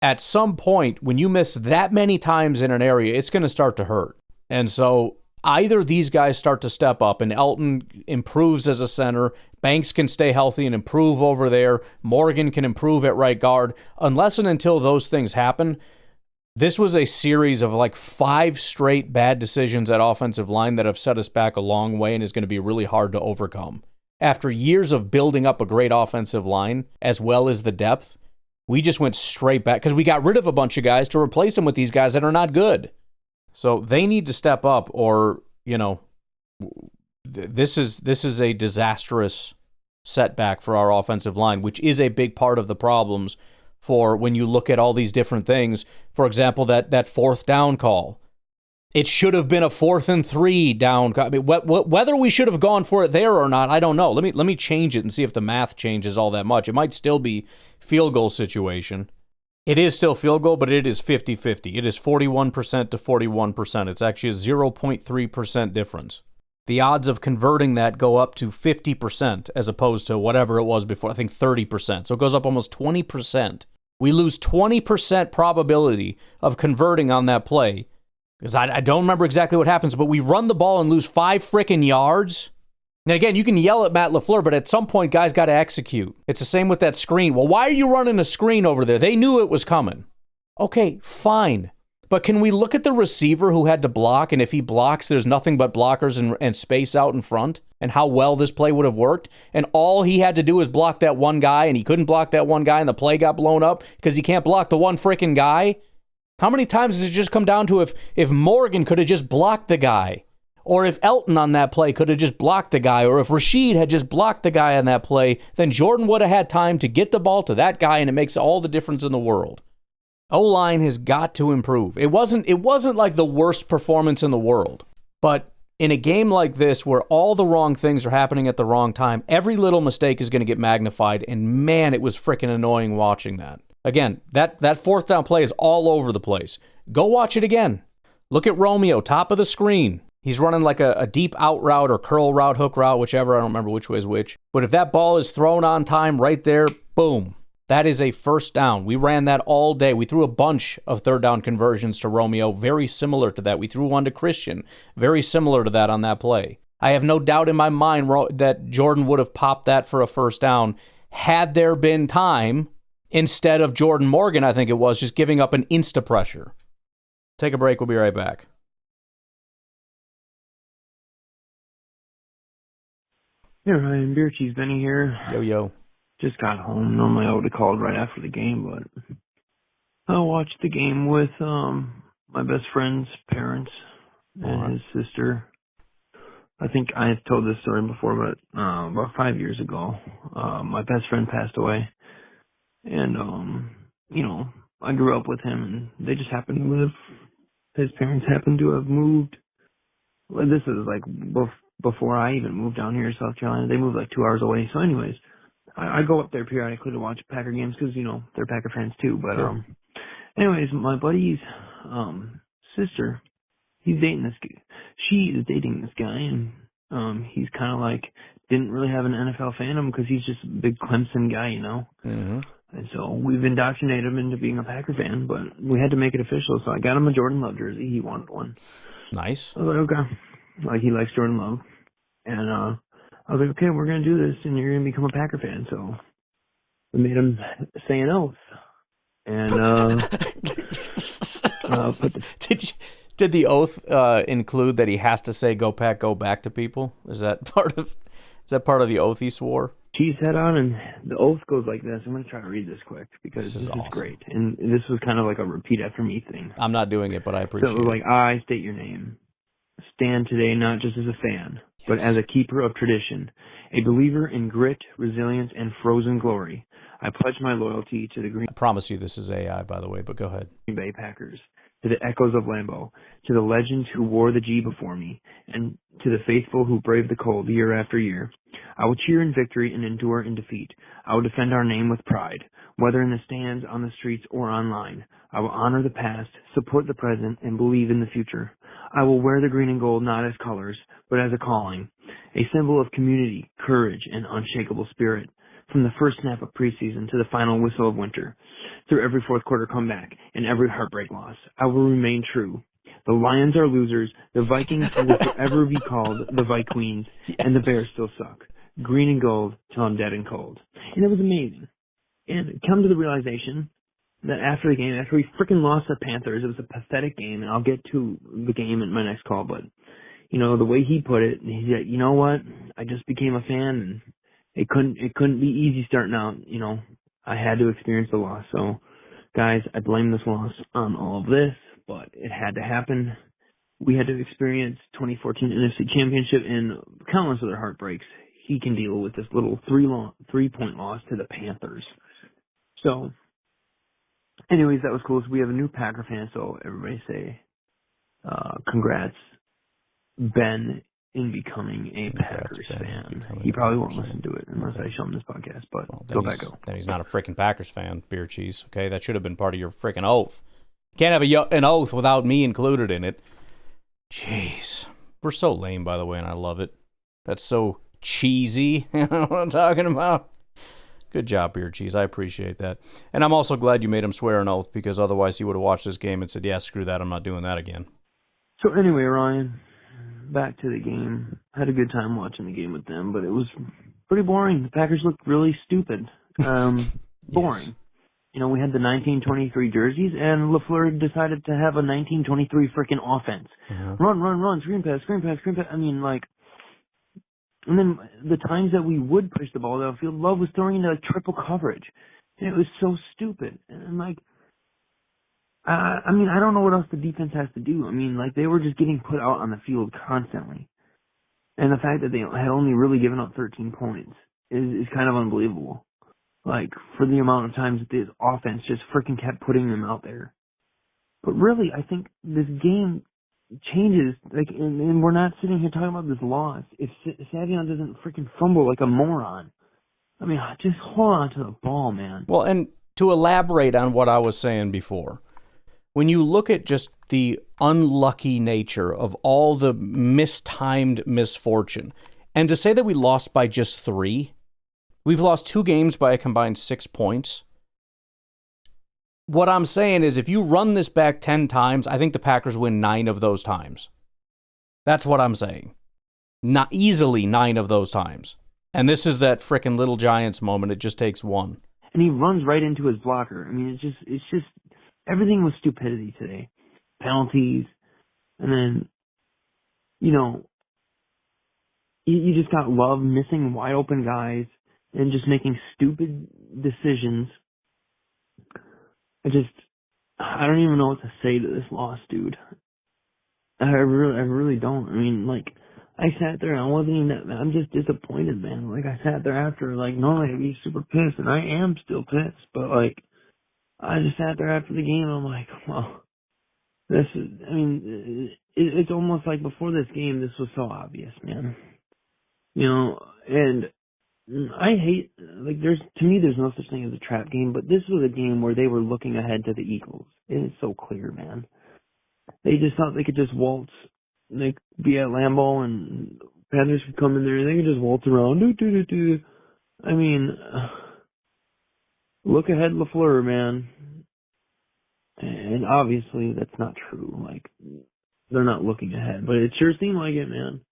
At some point, when you miss that many times in an area, it's going to start to hurt. And so either these guys start to step up and Elton improves as a center, Banks can stay healthy and improve over there, Morgan can improve at right guard. Unless and until those things happen, this was a series of like 5 straight bad decisions at offensive line that have set us back a long way and is going to be really hard to overcome. After years of building up a great offensive line, as well as the depth, we just went straight back because we got rid of a bunch of guys to replace them with these guys that are not good. So they need to step up or, you know, this is a disastrous setback for our offensive line, which is a big part of the problems for when you look at all these different things. For example, that 4th down call. It should have been a 4th and 3 down. I mean, whether we should have gone for it there or not, I don't know. Let me change it and see if the math changes all that much. It might still be field goal situation. It is still field goal, but it is 50-50. It is 41% to 41%. It's actually a 0.3% difference. The odds of converting that go up to 50% as opposed to whatever it was before, I think 30%. So it goes up almost 20%. We lose 20% probability of converting on that play. Because I don't remember exactly what happens, but we run the ball and lose 5 frickin' yards. And again, you can yell at Matt LaFleur, but at some point, guys got to execute. It's the same with that screen. Well, why are you running a screen over there? They knew it was coming. Okay, fine. But can we look at the receiver who had to block, and if he blocks, there's nothing but blockers and space out in front, and how well this play would have worked? And all he had to do was block that one guy, and he couldn't block that one guy, and the play got blown up because he can't block the one frickin' guy? How many times does it just come down to if Morgan could have just blocked the guy? Or if Elton on that play could have just blocked the guy, or if Rashid had just blocked the guy on that play, then Jordan would have had time to get the ball to that guy, and it makes all the difference in the world. O-line has got to improve. It wasn't like the worst performance in the world, but in a game like this where all the wrong things are happening at the wrong time, every little mistake is going to get magnified, and man, it was freaking annoying watching that. Again, that fourth down play is all over the place. Go watch it again. Look at Romeo, top of the screen. He's running like a deep out route or curl route, hook route, whichever. I don't remember which way is which. But if that ball is thrown on time right there, boom. That is a first down. We ran that all day. We threw a bunch of third down conversions to Romeo, very similar to that. We threw one to Christian, very similar to that on that play. I have no doubt in my mind that Jordan would have popped that for a first down had there been time, instead of Jordan Morgan, I think it was, just giving up an insta pressure. Take a break. We'll be right back. Hey Ryan, Beer Cheese Benny here. Yo. Just got home. Normally I would have called right after the game, but I watched the game with my best friend's parents and his sister. I think I've told this story before, but about 5 years ago, my best friend passed away. And, I grew up with him, and they just happened to live. His parents happened to have moved. Well, this is like before I even moved down here to South Carolina. They moved like 2 hours away. So anyways, I go up there periodically to watch Packer games because, they're Packer fans too. But sure. Anyways, my buddy's sister, he's dating this guy. She is dating this guy, and he's kind of like didn't really have an NFL fandom because he's just a big Clemson guy, Mm-hmm. And so we've indoctrinated him into being a Packer fan, but we had to make it official. So I got him a Jordan Love jersey. He wanted one. Nice. I was like, okay. Like, he likes Jordan Love. And I was like, okay, we're going to do this, and you're going to become a Packer fan. So we made him say an oath. And Did the oath include that he has to say "Go Pack, go back" to people? Is that part of the oath he swore? Cheese head on, and the oath goes like this. I'm going to try to read this quick because this is awesome. Great. And this was kind of like a repeat after me thing. I'm not doing it, but I appreciate it. So it was like, I state your name. Stand today not just as a fan, but as a keeper of tradition, a believer in grit, resilience, and frozen glory. I pledge my loyalty to the Green I promise you this is AI, by the way, but go ahead. Bay Packers, to the echoes of Lambeau, to the legends who wore the G before me, and to the faithful who braved the cold year after year. I will cheer in victory and endure in defeat. I will defend our name with pride, whether in the stands, on the streets, or online. I will honor the past, support the present, and believe in the future. I will wear the green and gold not as colors, but as a calling, a symbol of community, courage, and unshakable spirit. From the first snap of preseason to the final whistle of winter, through every fourth quarter comeback and every heartbreak loss, I will remain true. The Lions are losers, the Vikings will forever be called the Vikings, and the Bears still suck. Green and gold till I'm dead and cold. And it was amazing. And come to the realization that after the game, after we freaking lost the Panthers, it was a pathetic game, and I'll get to the game in my next call, but, the way he put it, he said, you know what, I just became a fan, and it couldn't be easy starting out, I had to experience the loss. So, guys, I blame this loss on all of this, but it had to happen. We had to experience 2014 NFC Championship and countless other heartbreaks. He can deal with this little 3-point loss to the Panthers. So, anyways, that was cool. So we have a new Packer fan, so everybody say, congrats, Ben in becoming a Packers fan. He probably won't listen to it unless I show him this podcast, but go back. Then he's not a freaking Packers fan, beer cheese. Okay, that should have been part of your freaking oath. You can't have an oath without me included in it. Jeez. We're so lame, by the way, and I love it. That's so cheesy. You know what I'm talking about? Good job, beer cheese. I appreciate that. And I'm also glad you made him swear an oath, because otherwise he would have watched this game and said, yeah, screw that, I'm not doing that again. So anyway, Ryan, back to the game. Had a good time watching the game with them, but it was pretty boring. The Packers looked really stupid. Boring. Yes. You know, we had the 1923 jerseys, and LaFleur decided to have a 1923 freaking offense. Run, screen pass. I mean, like, and then the times that we would push the ball downfield, Love was throwing into like triple coverage. And it was so stupid. And like, I mean, I don't know what else the defense has to do. I mean, like, they were just getting put out on the field constantly. And the fact that they had only really given up 13 points is kind of unbelievable. Like, for the amount of times that this offense just freaking kept putting them out there. But really, I think this game changes, like, and we're not sitting here talking about this loss. If Savion doesn't freaking fumble like a moron, I mean, just hold on to the ball, man. Well, and to elaborate on what I was saying before, when you look at just the unlucky nature of all the mistimed misfortune, and to say that we lost by just 3, we've lost 2 games by a combined 6 points. What I'm saying is, if you run this back 10 times, I think the Packers win 9 of those times. That's what I'm saying. Not easily 9 of those times. And this is that frickin' Little Giants moment. It just takes 1. And he runs right into his blocker. I mean, it's just everything was stupidity today. Penalties, and then, you know, you just got Love missing wide open guys and just making stupid decisions. I don't even know what to say to this loss, dude. I really don't. I mean, like, I sat there and I wasn't even that, I'm just disappointed, man. Like, I sat there after, like, normally I'd be super pissed, and I am still pissed, but, like, I just sat there after the game and I'm like, well, this is, I mean, it's almost like before this game, this was so obvious, man. You know, and I hate, like, to me, there's no such thing as a trap game, but this was a game where they were looking ahead to the Eagles. It is so clear, man. They just thought they could just waltz, like, be at Lambeau, and Panthers could come in there and they could just waltz around. I mean, look ahead, LaFleur, man. And obviously that's not true. Like, they're not looking ahead, but it sure seemed like it, man.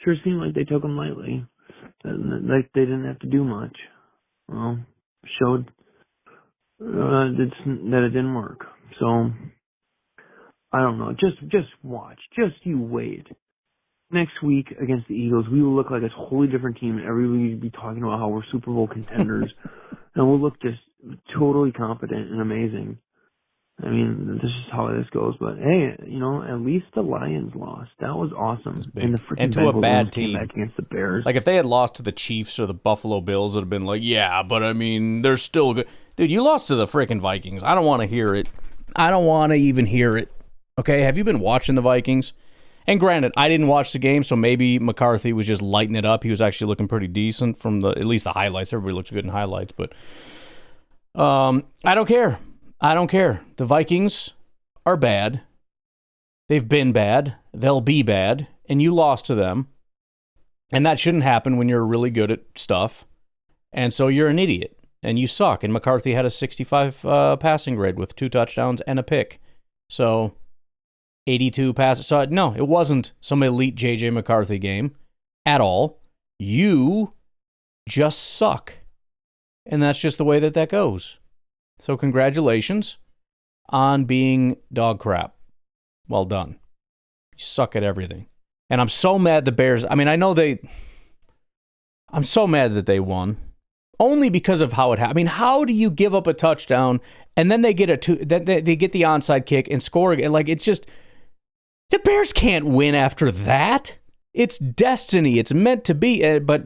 Sure seemed like they took them lightly. Like, they didn't have to do much. Well, showed that it didn't work. So, I don't know. Just watch. Just you wait. Next week against the Eagles, we will look like a totally different team, and everybody will be talking about how we're Super Bowl contenders. And we'll look just totally competent and amazing. I mean, this is how this goes. But, hey, you know, at least the Lions lost. That was awesome. And the freaking and to a bad came team. Back against the Bears. Like, if they had lost to the Chiefs or the Buffalo Bills, it would have been like, yeah, but I mean, they're still good. Dude, you lost to the freaking Vikings. I don't want to hear it. I don't want to even hear it. Okay, have you been watching the Vikings? And granted, I didn't watch the game, so maybe McCarthy was just lighting it up. He was actually looking pretty decent from at least the highlights. Everybody looks good in highlights, but I don't care. I don't care. The Vikings are bad. They've been bad. They'll be bad. And you lost to them. And that shouldn't happen when you're really good at stuff. And so you're an idiot. And you suck. And McCarthy had a 65 passing grade with 2 touchdowns and a pick. So 82 passes. So no, it wasn't some elite J.J. McCarthy game at all. You just suck. And that's just the way that goes. So congratulations on being dog crap. Well done. You suck at everything. And I'm so mad the Bears, I mean, I'm so mad that they won. Only because of how it happened. I mean, how do you give up a touchdown and then they get they get the onside kick and score? Like, it's just, the Bears can't win after that. It's destiny. It's meant to be. But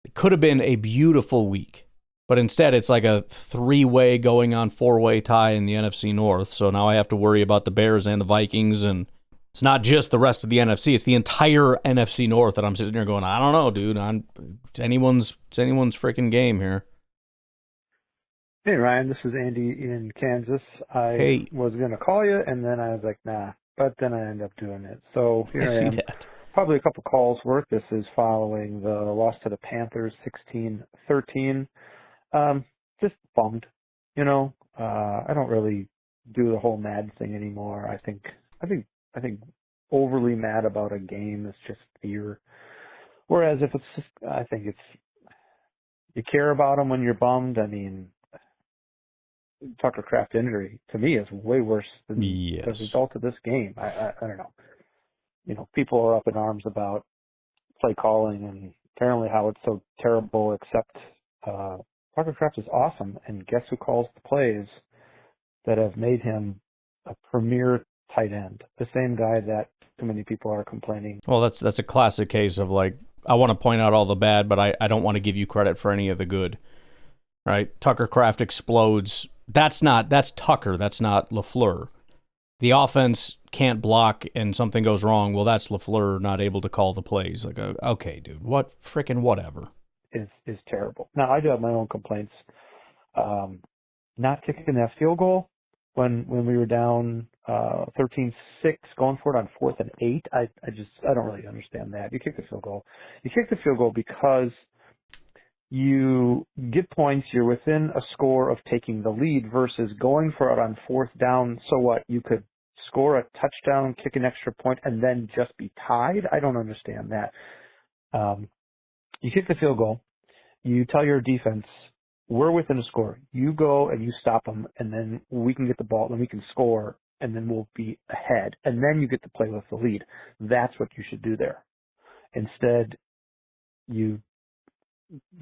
it could have been a beautiful week. But instead, it's like a 3-way going on 4-way tie in the NFC North. So now I have to worry about the Bears and the Vikings. And It's not just the rest of the NFC. It's the entire NFC North that I'm sitting here going, I don't know, dude. It's anyone's freaking game here. Hey, Ryan. This is Andy in Kansas. I was going to call you, and then I was like, nah. But then I ended up doing it. So here I am. That. Probably a couple calls worth. This is following the loss to the Panthers, 16-13. Just bummed. I don't really do the whole mad thing anymore. I think overly mad about a game is just fear. Whereas if it's just, I think it's, you care about them when you're bummed. I mean, Tucker Kraft injury to me is way worse than the result of this game. I don't know. People are up in arms about play calling and apparently how it's so terrible, except Tucker Kraft is awesome. And guess who calls the plays that have made him a premier tight end? The same guy that too many people are complaining. Well, that's a classic case of like, I want to point out all the bad, but I don't want to give you credit for any of the good. Right? Tucker Kraft explodes. That's Tucker. That's not LaFleur. The offense can't block and something goes wrong. Well, that's LaFleur not able to call the plays. Like, okay, dude, whatever. Is terrible. Now, I do have my own complaints. Not kicking that field goal when we were down 13-6, going for it on 4th and 8. I don't really understand that. You kick the field goal. You kick the field goal because you get points. You're within a score of taking the lead versus going for it on 4th down. So what? You could score a touchdown, kick an extra point, and then just be tied? I don't understand that. You kick the field goal. You tell your defense, we're within a score. You go and you stop them, and then we can get the ball, and we can score, and then we'll be ahead. And then you get to play with the lead. That's what you should do there. Instead, you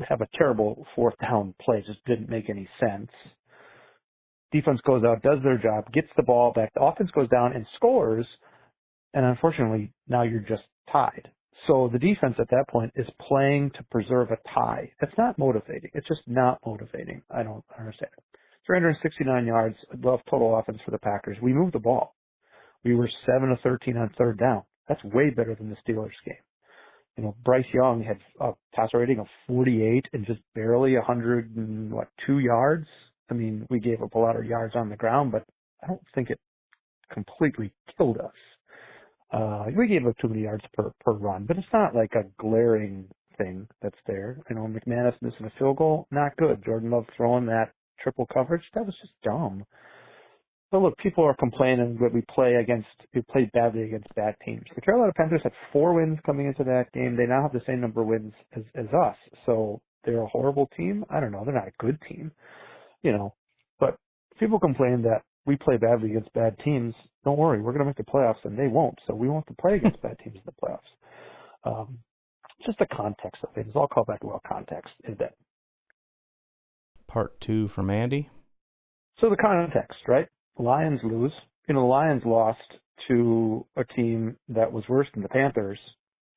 have a terrible 4th down play. It just didn't make any sense. Defense goes out, does their job, gets the ball back. The offense goes down and scores, and unfortunately, now you're just tied. So the defense at that point is playing to preserve a tie. That's not motivating. It's just not motivating. I don't understand it. 369 yards above total offense for the Packers. We moved the ball. We were 7 of 13 on 3rd down. That's way better than the Steelers game. Bryce Young had a passer rating of 48 and just barely 102 yards. I mean, we gave up a lot of yards on the ground, but I don't think it completely killed us. We gave up too many yards per run, but it's not like a glaring thing that's there. McManus missing a field goal, not good. Jordan Love throwing that triple coverage, that was just dumb. But look, people are complaining that we played badly against bad teams. The Carolina Panthers had 4 wins coming into that game. They now have the same number of wins as us. So they're a horrible team? I don't know. They're not a good team. But people complain that we play badly against bad teams. Don't worry, we're going to make the playoffs, and they won't. So we won't have to play against bad teams in the playoffs. Just the context of things. I'll call back to context is that. Part 2 from Andy. So the context, right? Lions lose. The Lions lost to a team that was worse than the Panthers,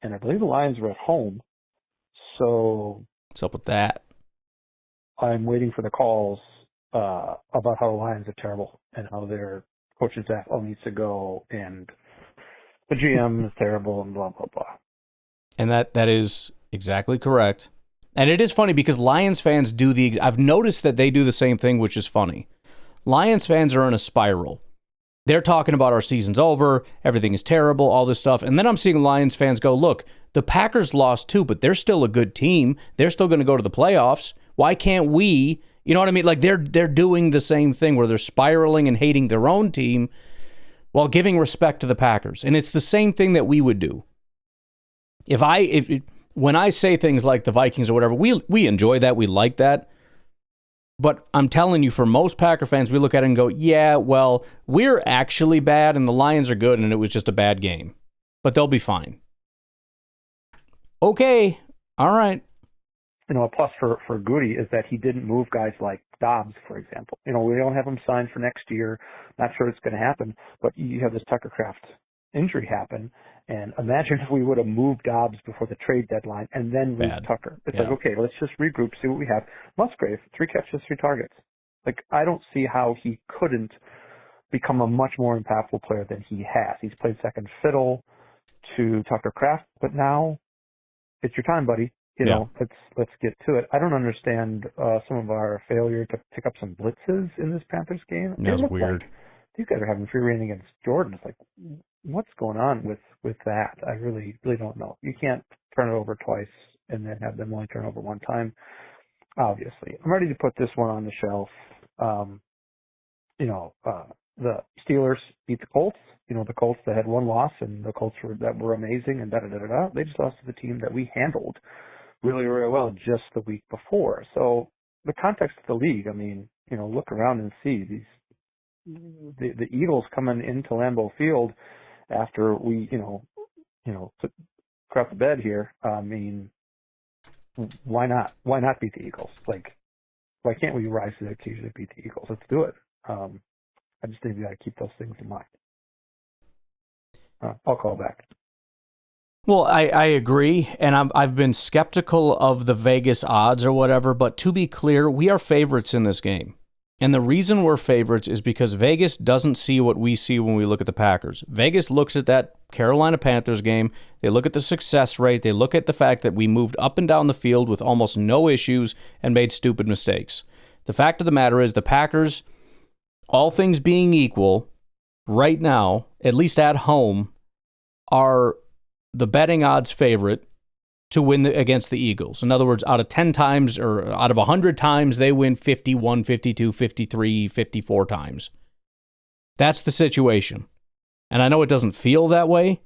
and I believe the Lions were at home. So what's up with that? I'm waiting for the calls about how the Lions are terrible and how their coaching staff all needs to go and the GM is terrible and blah, blah, blah. And that is exactly correct. And it is funny because Lions fans do I've noticed that they do the same thing, which is funny. Lions fans are in a spiral. They're talking about our season's over, everything is terrible, all this stuff. And then I'm seeing Lions fans go, look, the Packers lost too, but they're still a good team. They're still going to go to the playoffs. Why can't we? You know what I mean? Like they're doing the same thing where they're spiraling and hating their own team while giving respect to the Packers. And it's the same thing that we would do. When I say things like the Vikings or whatever, we enjoy that, we like that. But I'm telling you, for most Packer fans, we look at it and go, yeah, well, we're actually bad and the Lions are good and it was just a bad game. But they'll be fine. Okay, all right. A plus for Goody is that he didn't move guys like Dobbs, for example. We don't have him signed for next year. Not sure it's going to happen, but you have this Tucker Kraft injury happen. And imagine if we would have moved Dobbs before the trade deadline and then lose Tucker. It's like, okay, let's just regroup, see what we have. Musgrave, 3 catches, 3 targets. Like, I don't see how he couldn't become a much more impactful player than he has. He's played second fiddle to Tucker Kraft, but now it's your time, buddy. You know, let's get to it. I don't understand some of our failure to pick up some blitzes in this Panthers game. That was weird. Like these guys are having free reign against Jordan. It's like, what's going on with that? I really don't know. You can't turn it over twice and then have them only turn over one time. Obviously, I'm ready to put this one on the shelf. The Steelers beat the Colts. You know, the Colts that had one loss and the Colts that were amazing and da-da-da-da-da. They just lost to the team that we handled really, really well just the week before. So the context of the league, I mean, you know, look around and see the Eagles coming into Lambeau Field after we, took crap the bed here. I mean, why not? Why not beat the Eagles? Like, why can't we rise to the occasion to beat the Eagles? Let's do it. I just think we got to keep those things in mind. I'll call back. Well, I agree, and I've been skeptical of the Vegas odds or whatever, but to be clear, we are favorites in this game. And the reason we're favorites is because Vegas doesn't see what we see when we look at the Packers. Vegas looks at that Carolina Panthers game, they look at the success rate, they look at the fact that we moved up and down the field with almost no issues and made stupid mistakes. The fact of the matter is the Packers, all things being equal, right now, at least at home, are the betting odds favorite to win against the Eagles. In other words, out of 10 times or out of 100 times, they win 51, 52, 53, 54 times. That's the situation. And I know it doesn't feel that way.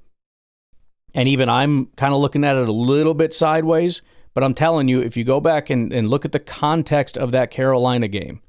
And even I'm kind of looking at it a little bit sideways. But I'm telling you, if you go back and look at the context of that Carolina game,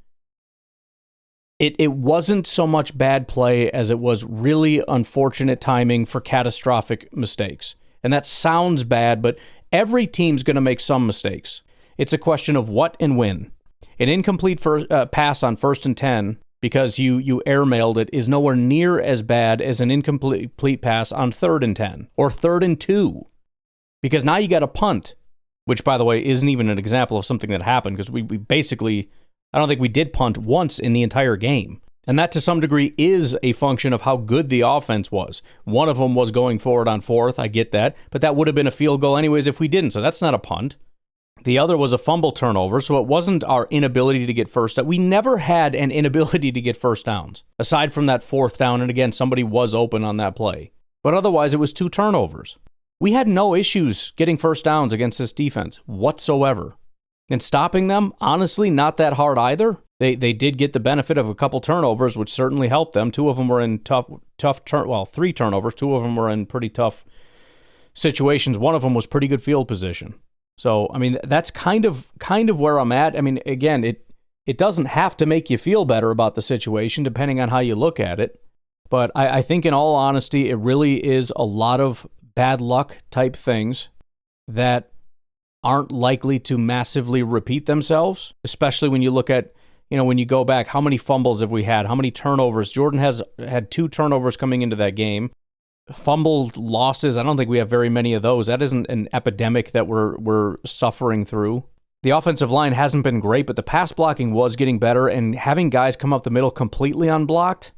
it wasn't so much bad play as it was really unfortunate timing for catastrophic mistakes. And that sounds bad, but every team's going to make some mistakes. It's a question of what and when. An incomplete pass on 1st and 10 because you airmailed it is nowhere near as bad as an incomplete pass on 3rd and 10 or 3rd and 2 because now you got a punt, which, by the way, isn't even an example of something that happened because we basically, I don't think we did punt once in the entire game. And that, to some degree, is a function of how good the offense was. One of them was going forward on 4th, I get that, but that would have been a field goal anyways if we didn't, so that's not a punt. The other was a fumble turnover, so it wasn't our inability to get first down. We never had an inability to get first downs, aside from that 4th down, and again, somebody was open on that play. But otherwise, it was 2 turnovers. We had no issues getting first downs against this defense whatsoever. And stopping them, honestly, not that hard either. They did get the benefit of a couple turnovers, which certainly helped them. 2 of them were in 3 turnovers. 2 of them were in pretty tough situations. 1 of them was pretty good field position. So, I mean, that's kind of where I'm at. I mean, again, it doesn't have to make you feel better about the situation, depending on how you look at it. But I think, in all honesty, it really is a lot of bad luck type things that aren't likely to massively repeat themselves, especially when you look at, when you go back, how many fumbles have we had? How many turnovers? Jordan has had 2 turnovers coming into that game. Fumbled losses, I don't think we have very many of those. That isn't an epidemic that we're suffering through. The offensive line hasn't been great, but the pass blocking was getting better, and having guys come up the middle completely unblocked,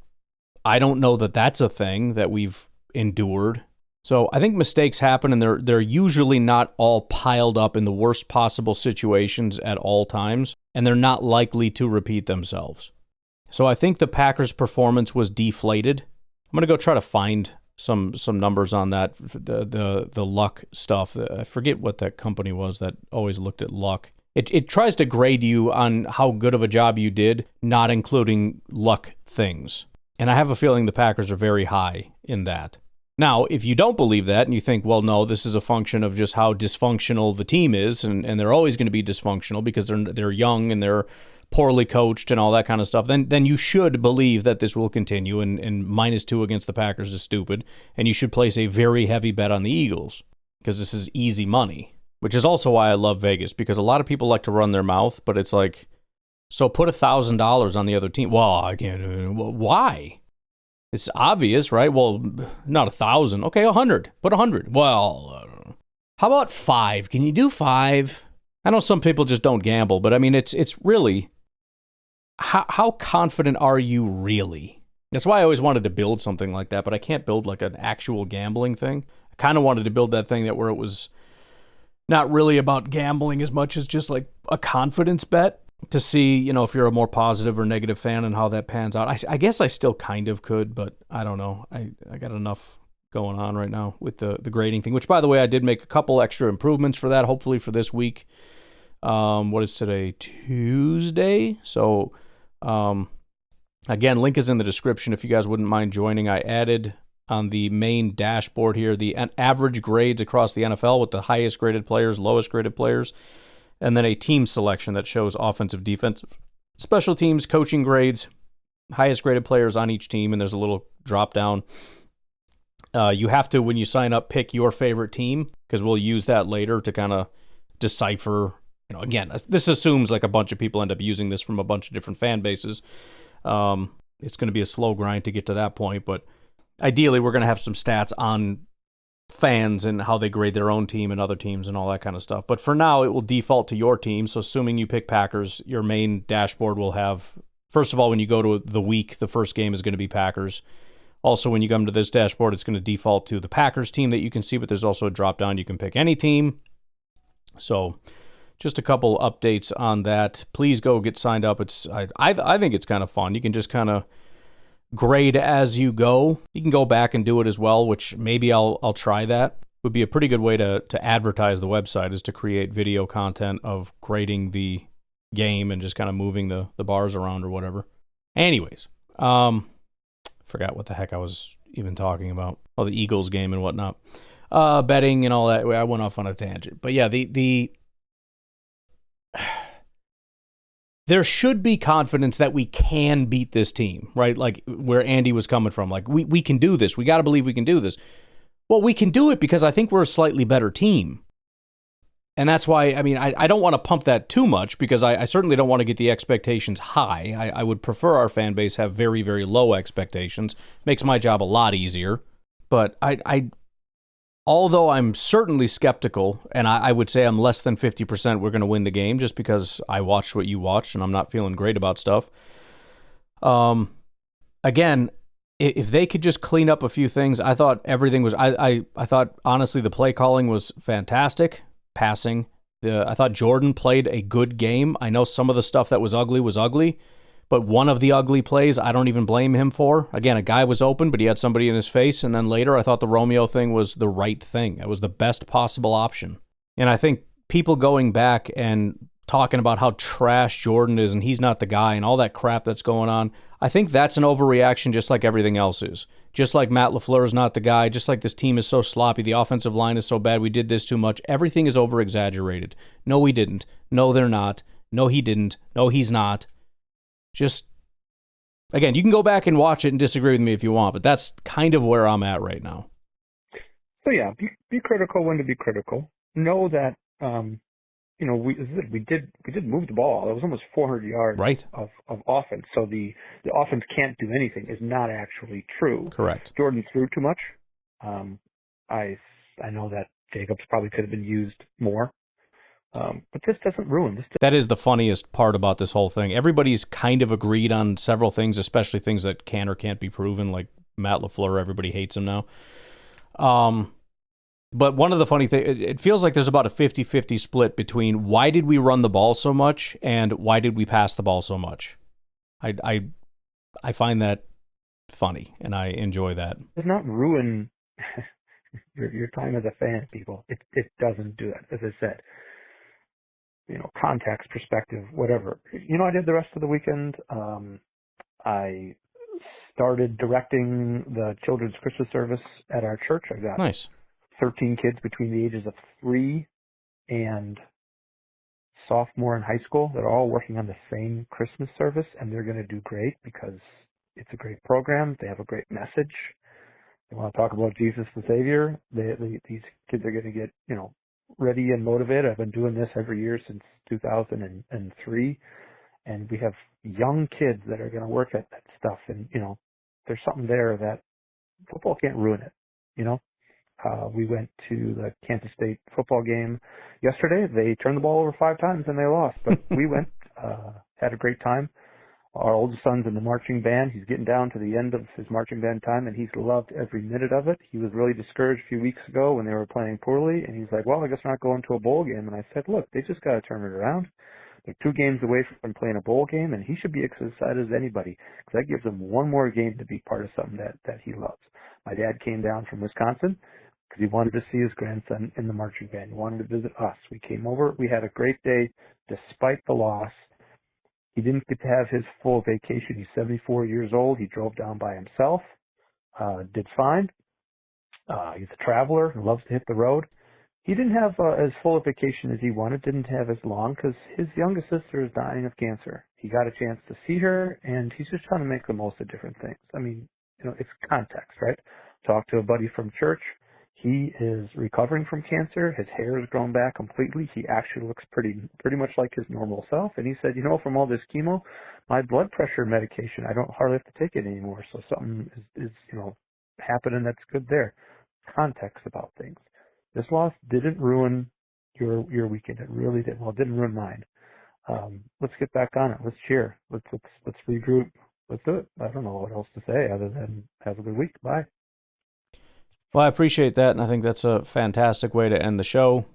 I don't know that that's a thing that we've endured. So I think mistakes happen, and they're usually not all piled up in the worst possible situations at all times, and they're not likely to repeat themselves. So I think the Packers' performance was deflated. I'm going to go try to find some numbers on that, the luck stuff. I forget what that company was that always looked at luck. It tries to grade you on how good of a job you did, not including luck things. And I have a feeling the Packers are very high in that. Now, if you don't believe that and you think, well, no, this is a function of just how dysfunctional the team is, and they're always going to be dysfunctional because they're young and they're poorly coached and all that kind of stuff, then you should believe that this will continue, and -2 against the Packers is stupid, and you should place a very heavy bet on the Eagles because this is easy money, which is also why I love Vegas, because a lot of people like to run their mouth, but it's like, so put $1,000 on the other team. Well, I can't. Why? It's obvious, right? Well, not 1,000. Okay, 100. Put 100. Well, how about 5? Can you do 5? I know some people just don't gamble, but I mean, it's really, how confident are you really That's why I always wanted to build something like that, but I can't build like an actual gambling thing. I kind of wanted to build that thing where it was not really about gambling as much as just like a confidence bet to see, if you're a more positive or negative fan and how that pans out. I guess I still kind of could, but I don't know. I got enough going on right now with the grading thing, which, by the way, I did make a couple extra improvements for that, hopefully for this week. What is today? Tuesday? So, again, link is in the description if you guys wouldn't mind joining. I added on the main dashboard here the average grades across the NFL with the highest graded players, lowest graded players, and then a team selection that shows offensive, defensive, special teams, coaching grades, highest graded players on each team, and there's a little drop down. You have to, when you sign up, pick your favorite team, because we'll use that later to kind of decipher. Again, this assumes like a bunch of people end up using this from a bunch of different fan bases. It's going to be a slow grind to get to that point, but ideally we're going to have some stats on fans and how they grade their own team and other teams and all that kind of stuff. But for now, it will default to your team. So assuming you pick Packers, your main dashboard will have, first of all, when you go to the week, the first game is going to be Packers. Also, when you come to this dashboard, it's going to default to the Packers team that you can see, but there's also a drop down. You can pick any team. So just a couple updates on that. Please go get signed up. I think it's kind of fun. You can just kind of grade as you go. You can go back and do it as well, which maybe I'll try that. Would be a pretty good way to advertise the website, is to create video content of grading the game and just kind of moving the bars around or whatever. Anyways, forgot what the heck I was even talking about. Oh, the Eagles game and whatnot. Betting and all that. I went off on a tangent. But yeah, there should be confidence that we can beat this team, right? Like where Andy was coming from. Like, we can do this. We got to believe we can do this. Well, we can do it because I think we're a slightly better team. And that's why, I don't want to pump that too much, because I certainly don't want to get the expectations high. I would prefer our fan base have very, very low expectations. Makes my job a lot easier. But although I'm certainly skeptical, and I would say I'm less than 50% we're going to win the game, just because I watched what you watched and I'm not feeling great about stuff. Again, if they could just clean up a few things, I thought everything was, I thought, honestly, the play calling was fantastic. Passing. I thought Jordan played a good game. I know some of the stuff that was ugly, but one of the ugly plays I don't even blame him for. Again, a guy was open, but he had somebody in his face, and then later I thought the Romeo thing was the right thing. It was the best possible option. And I think people going back and talking about how trash Jordan is and he's not the guy and all that crap that's going on, I think that's an overreaction, just like everything else is. Just like Matt LaFleur is not the guy, just like this team is so sloppy, the offensive line is so bad, we did this too much. Everything is over-exaggerated. No, we didn't. No, they're not. No, he didn't. No, he's not. Just, again, you can go back and watch it and disagree with me if you want, but that's kind of where I'm at right now. So yeah, be critical when to be critical. Know that, we did move the ball. It was almost 400 yards right. of offense. So the offense can't do anything is not actually true. Correct. Jordan threw too much. I know that Jacobs probably could have been used more. But this doesn't ruin this. That is the funniest part about this whole thing. Everybody's kind of agreed on several things, especially things that can or can't be proven, like Matt LaFleur. Everybody hates him now. But one of the funny things, it feels like there's about a 50-50 split between why did we run the ball so much and why did we pass the ball so much. I find that funny, and I enjoy that. It does not ruin your time as a fan, people. It doesn't do that, as I said. Context, perspective, whatever. I did the rest of the weekend. I started directing the children's Christmas service at our church. I got nice. 13 kids between the ages of 3 and sophomore in high school that are all working on the same Christmas service, and they're going to do great because it's a great program. They have a great message. They want to talk about Jesus the Savior. These kids are going to get, ready and motivated. I've been doing this every year since 2003, and we have young kids that are going to work at that stuff. And, there's something there that football can't ruin it, We went to the Kansas State football game yesterday. They turned the ball over 5 times and they lost, but we went, had a great time. Our oldest son's in the marching band. He's getting down to the end of his marching band time, and he's loved every minute of it. He was really discouraged a few weeks ago when they were playing poorly, and he's like, well, I guess we're not going to a bowl game. And I said, look, they just got to turn it around. They're 2 games away from playing a bowl game, and he should be as excited as anybody, because that gives him one more game to be part of something that he loves. My dad came down from Wisconsin because he wanted to see his grandson in the marching band. He wanted to visit us. We came over. We had a great day despite the loss. He didn't get to have his full vacation. He's 74 years old. He drove down by himself, did fine. He's a traveler who loves to hit the road. He didn't have as full a vacation as he wanted, didn't have as long, because his youngest sister is dying of cancer. He got a chance to see her, and he's just trying to make the most of different things. I mean, it's context, right? Talked to a buddy from church. He is recovering from cancer. His hair has grown back completely. He actually looks pretty much like his normal self. And he said, from all this chemo, my blood pressure medication, I don't hardly have to take it anymore. So something is happening that's good there. Context about things. This loss didn't ruin your weekend. It really didn't. Well, it didn't ruin mine. Let's get back on it. Let's cheer. Let's regroup. Let's do it. I don't know what else to say other than have a good week. Bye. Well, I appreciate that, and I think that's a fantastic way to end the show.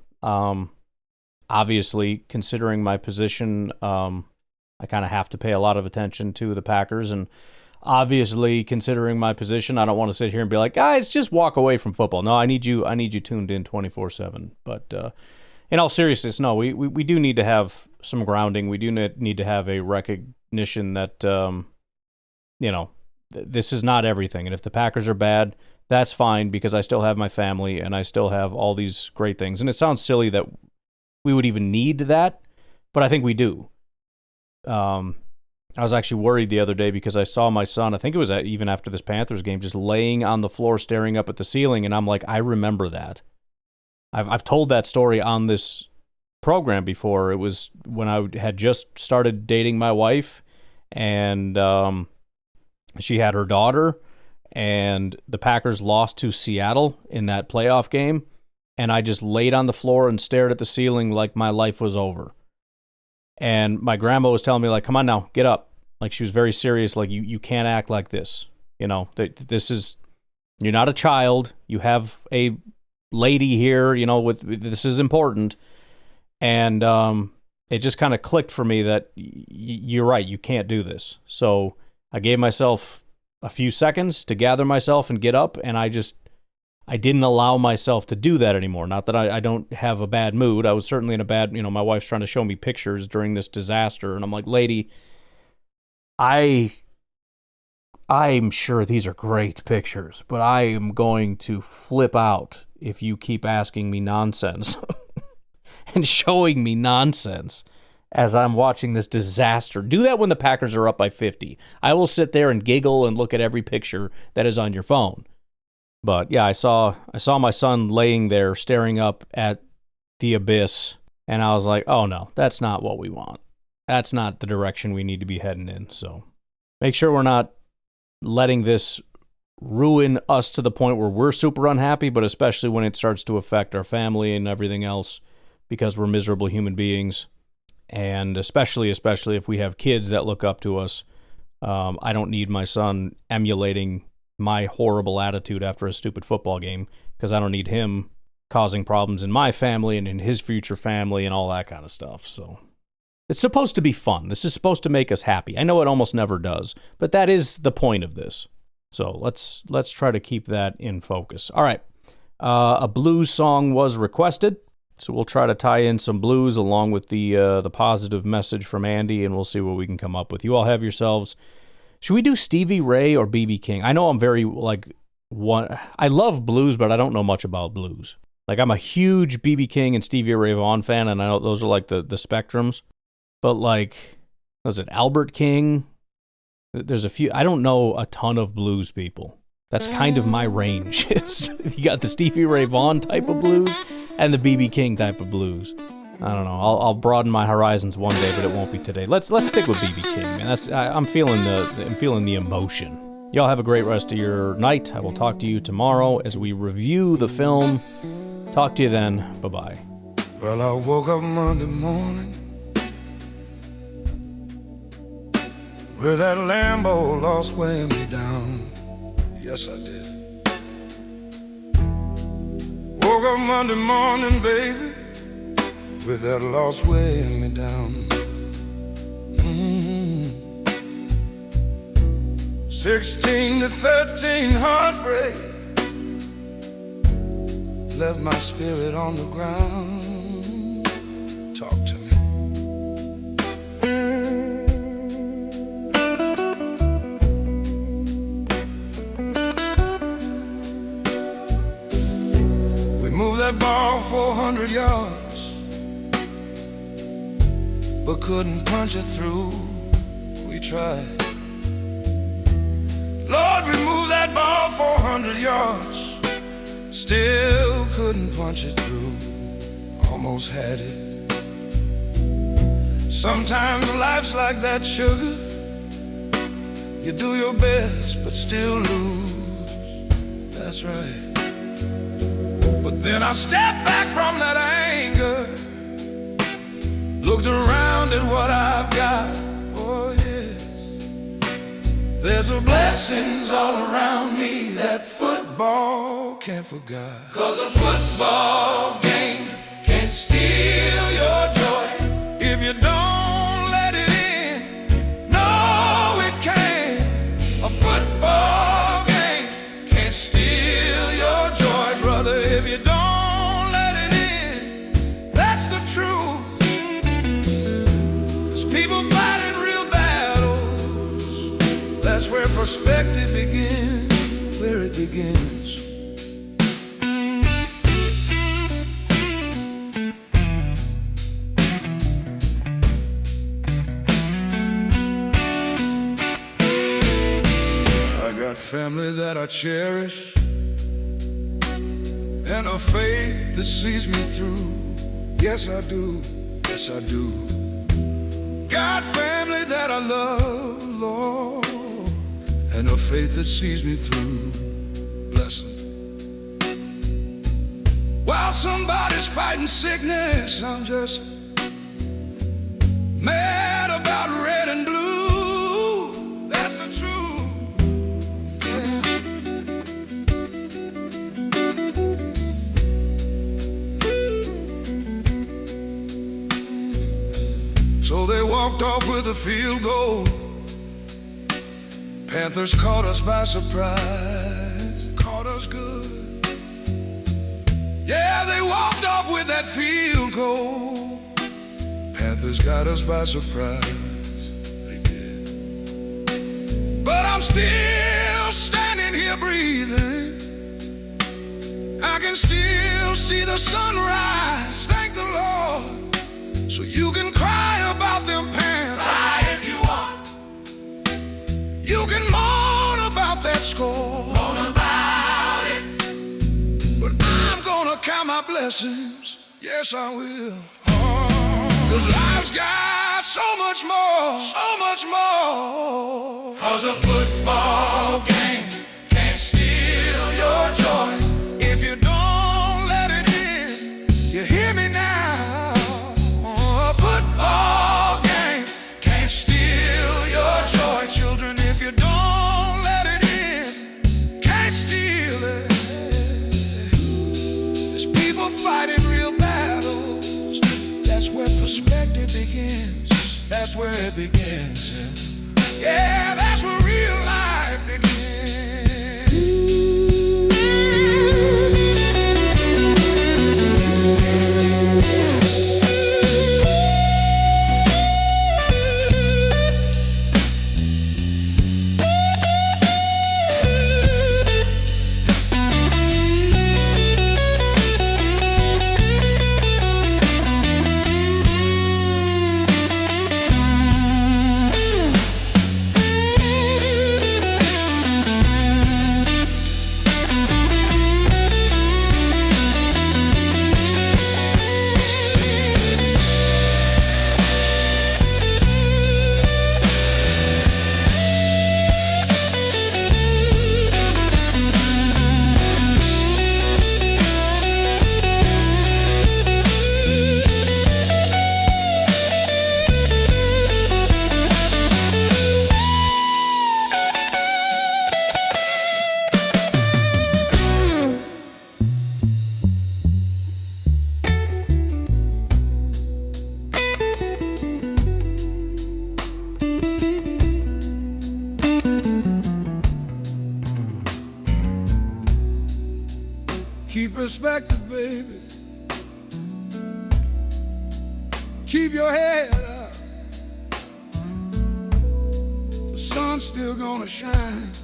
Obviously, considering my position, I kind of have to pay a lot of attention to the Packers, and obviously, considering my position, I don't want to sit here and be like, guys, just walk away from football. No, I need you tuned in 24/7. But in all seriousness, no, we do need to have some grounding. We do need to have a recognition that, this is not everything. And if the Packers are bad, that's fine, because I still have my family and I still have all these great things. And it sounds silly that we would even need that, but I think we do. I was actually worried the other day because I saw my son, I think it was even after this Panthers game, just laying on the floor staring up at the ceiling, and I'm like, I remember that. I've told that story on this program before. It was when I had just started dating my wife, and she had her daughter, and the Packers lost to Seattle in that playoff game, and I just laid on the floor and stared at the ceiling like my life was over. And my grandma was telling me, like, come on now, get up. Like, she was very serious, like, you can't act like this. This is, you're not a child. You have a lady here, this is important. And it just kind of clicked for me that you're right, you can't do this. So I gave myself a few seconds to gather myself and get up, and I didn't allow myself to do that anymore. Not that I don't have a bad mood. I was certainly in a bad, my wife's trying to show me pictures during this disaster, and I'm like, lady, I'm sure these are great pictures, but I am going to flip out if you keep asking me nonsense and showing me nonsense as I'm watching this disaster. Do that when the Packers are up by 50. I will sit there and giggle and look at every picture that is on your phone. But yeah, I saw my son laying there staring up at the abyss, and I was like, oh no, that's not what we want. That's not the direction we need to be heading in. So make sure we're not letting this ruin us to the point where we're super unhappy, but especially when it starts to affect our family and everything else, because we're miserable human beings. And especially if we have kids that look up to us. I don't need my son emulating my horrible attitude after a stupid football game, because I don't need him causing problems in my family and in his future family and all that kind of stuff. So it's supposed to be fun. This is supposed to make us happy. I know it almost never does, but that is the point of this. So let's try to keep that in focus. All right. A blues song was requested, so we'll try to tie in some blues along with the positive message from Andy, and we'll see what we can come up with. You all have yourselves. Should we do Stevie Ray or B.B. King? I know I'm very, I love blues, but I don't know much about blues. Like, I'm a huge B.B. King and Stevie Ray Vaughan fan, and I know those are like the spectrums. But was it Albert King? There's a few. I don't know a ton of blues people. That's kind of my range. You got the Stevie Ray Vaughan type of blues and the B.B. King type of blues. I don't know. I'll broaden my horizons one day, but it won't be today. Let's stick with B.B. King, man. I'm feeling the emotion. Y'all have a great rest of your night. I will talk to you tomorrow as we review the film. Talk to you then. Bye-bye. Well, I woke up Monday morning where that Lambeau lost weighing me down. Yes, I did. Woke up Monday morning, baby, with that loss weighing me down. 16-13 heartbreak left my spirit on the ground. Talk to me. We moved that ball 400 yards, but couldn't punch it through. We tried. Lord, we moved that ball 400 yards, still couldn't punch it through. Almost had it. Sometimes life's like that, sugar. You do your best, but still lose. That's right. But then I stepped back from that anger, looked around at what I've got. Oh, yeah. There's a blessings all around me that football can't forget. 'Cause a football game can't steal your joy if you don't let it in. No, it can't. A football game can't steal your joy, brother, if you don't let it in. That's the truth. 'Cause people fighting real battles. That's where perspective begins, where it begins. I got family that I cherish, and a faith that sees me through. Yes, I do. Yes, I do. Got family that I love, Lord, and a faith that sees me through. Bless them. While somebody's fighting sickness, I'm just mad about red and blue. That's the truth. Yeah. So they walked off with a field goal. Panthers caught us by surprise, caught us good. Yeah, they walked off with that field goal. Panthers got us by surprise, they did. But I'm still standing here breathing. I can still see the sunrise, thank the Lord. So you can cry about them Panthers. Cry if you want. You can moan about that score. Moan about it. But I'm gonna count my blessings. Yes, I will. Oh, 'cause life's got so much more, so much more. 'Cause a football game can't steal your joy if you don't let it in. You hear me now? A football game can't steal your joy, children, if you don't let it in. Can't steal it. There's people fighting real battles. That's where perspective begins. That's where it begins. Yeah, that's where real life begins. baby. Keep your head up. The sun's still gonna shine.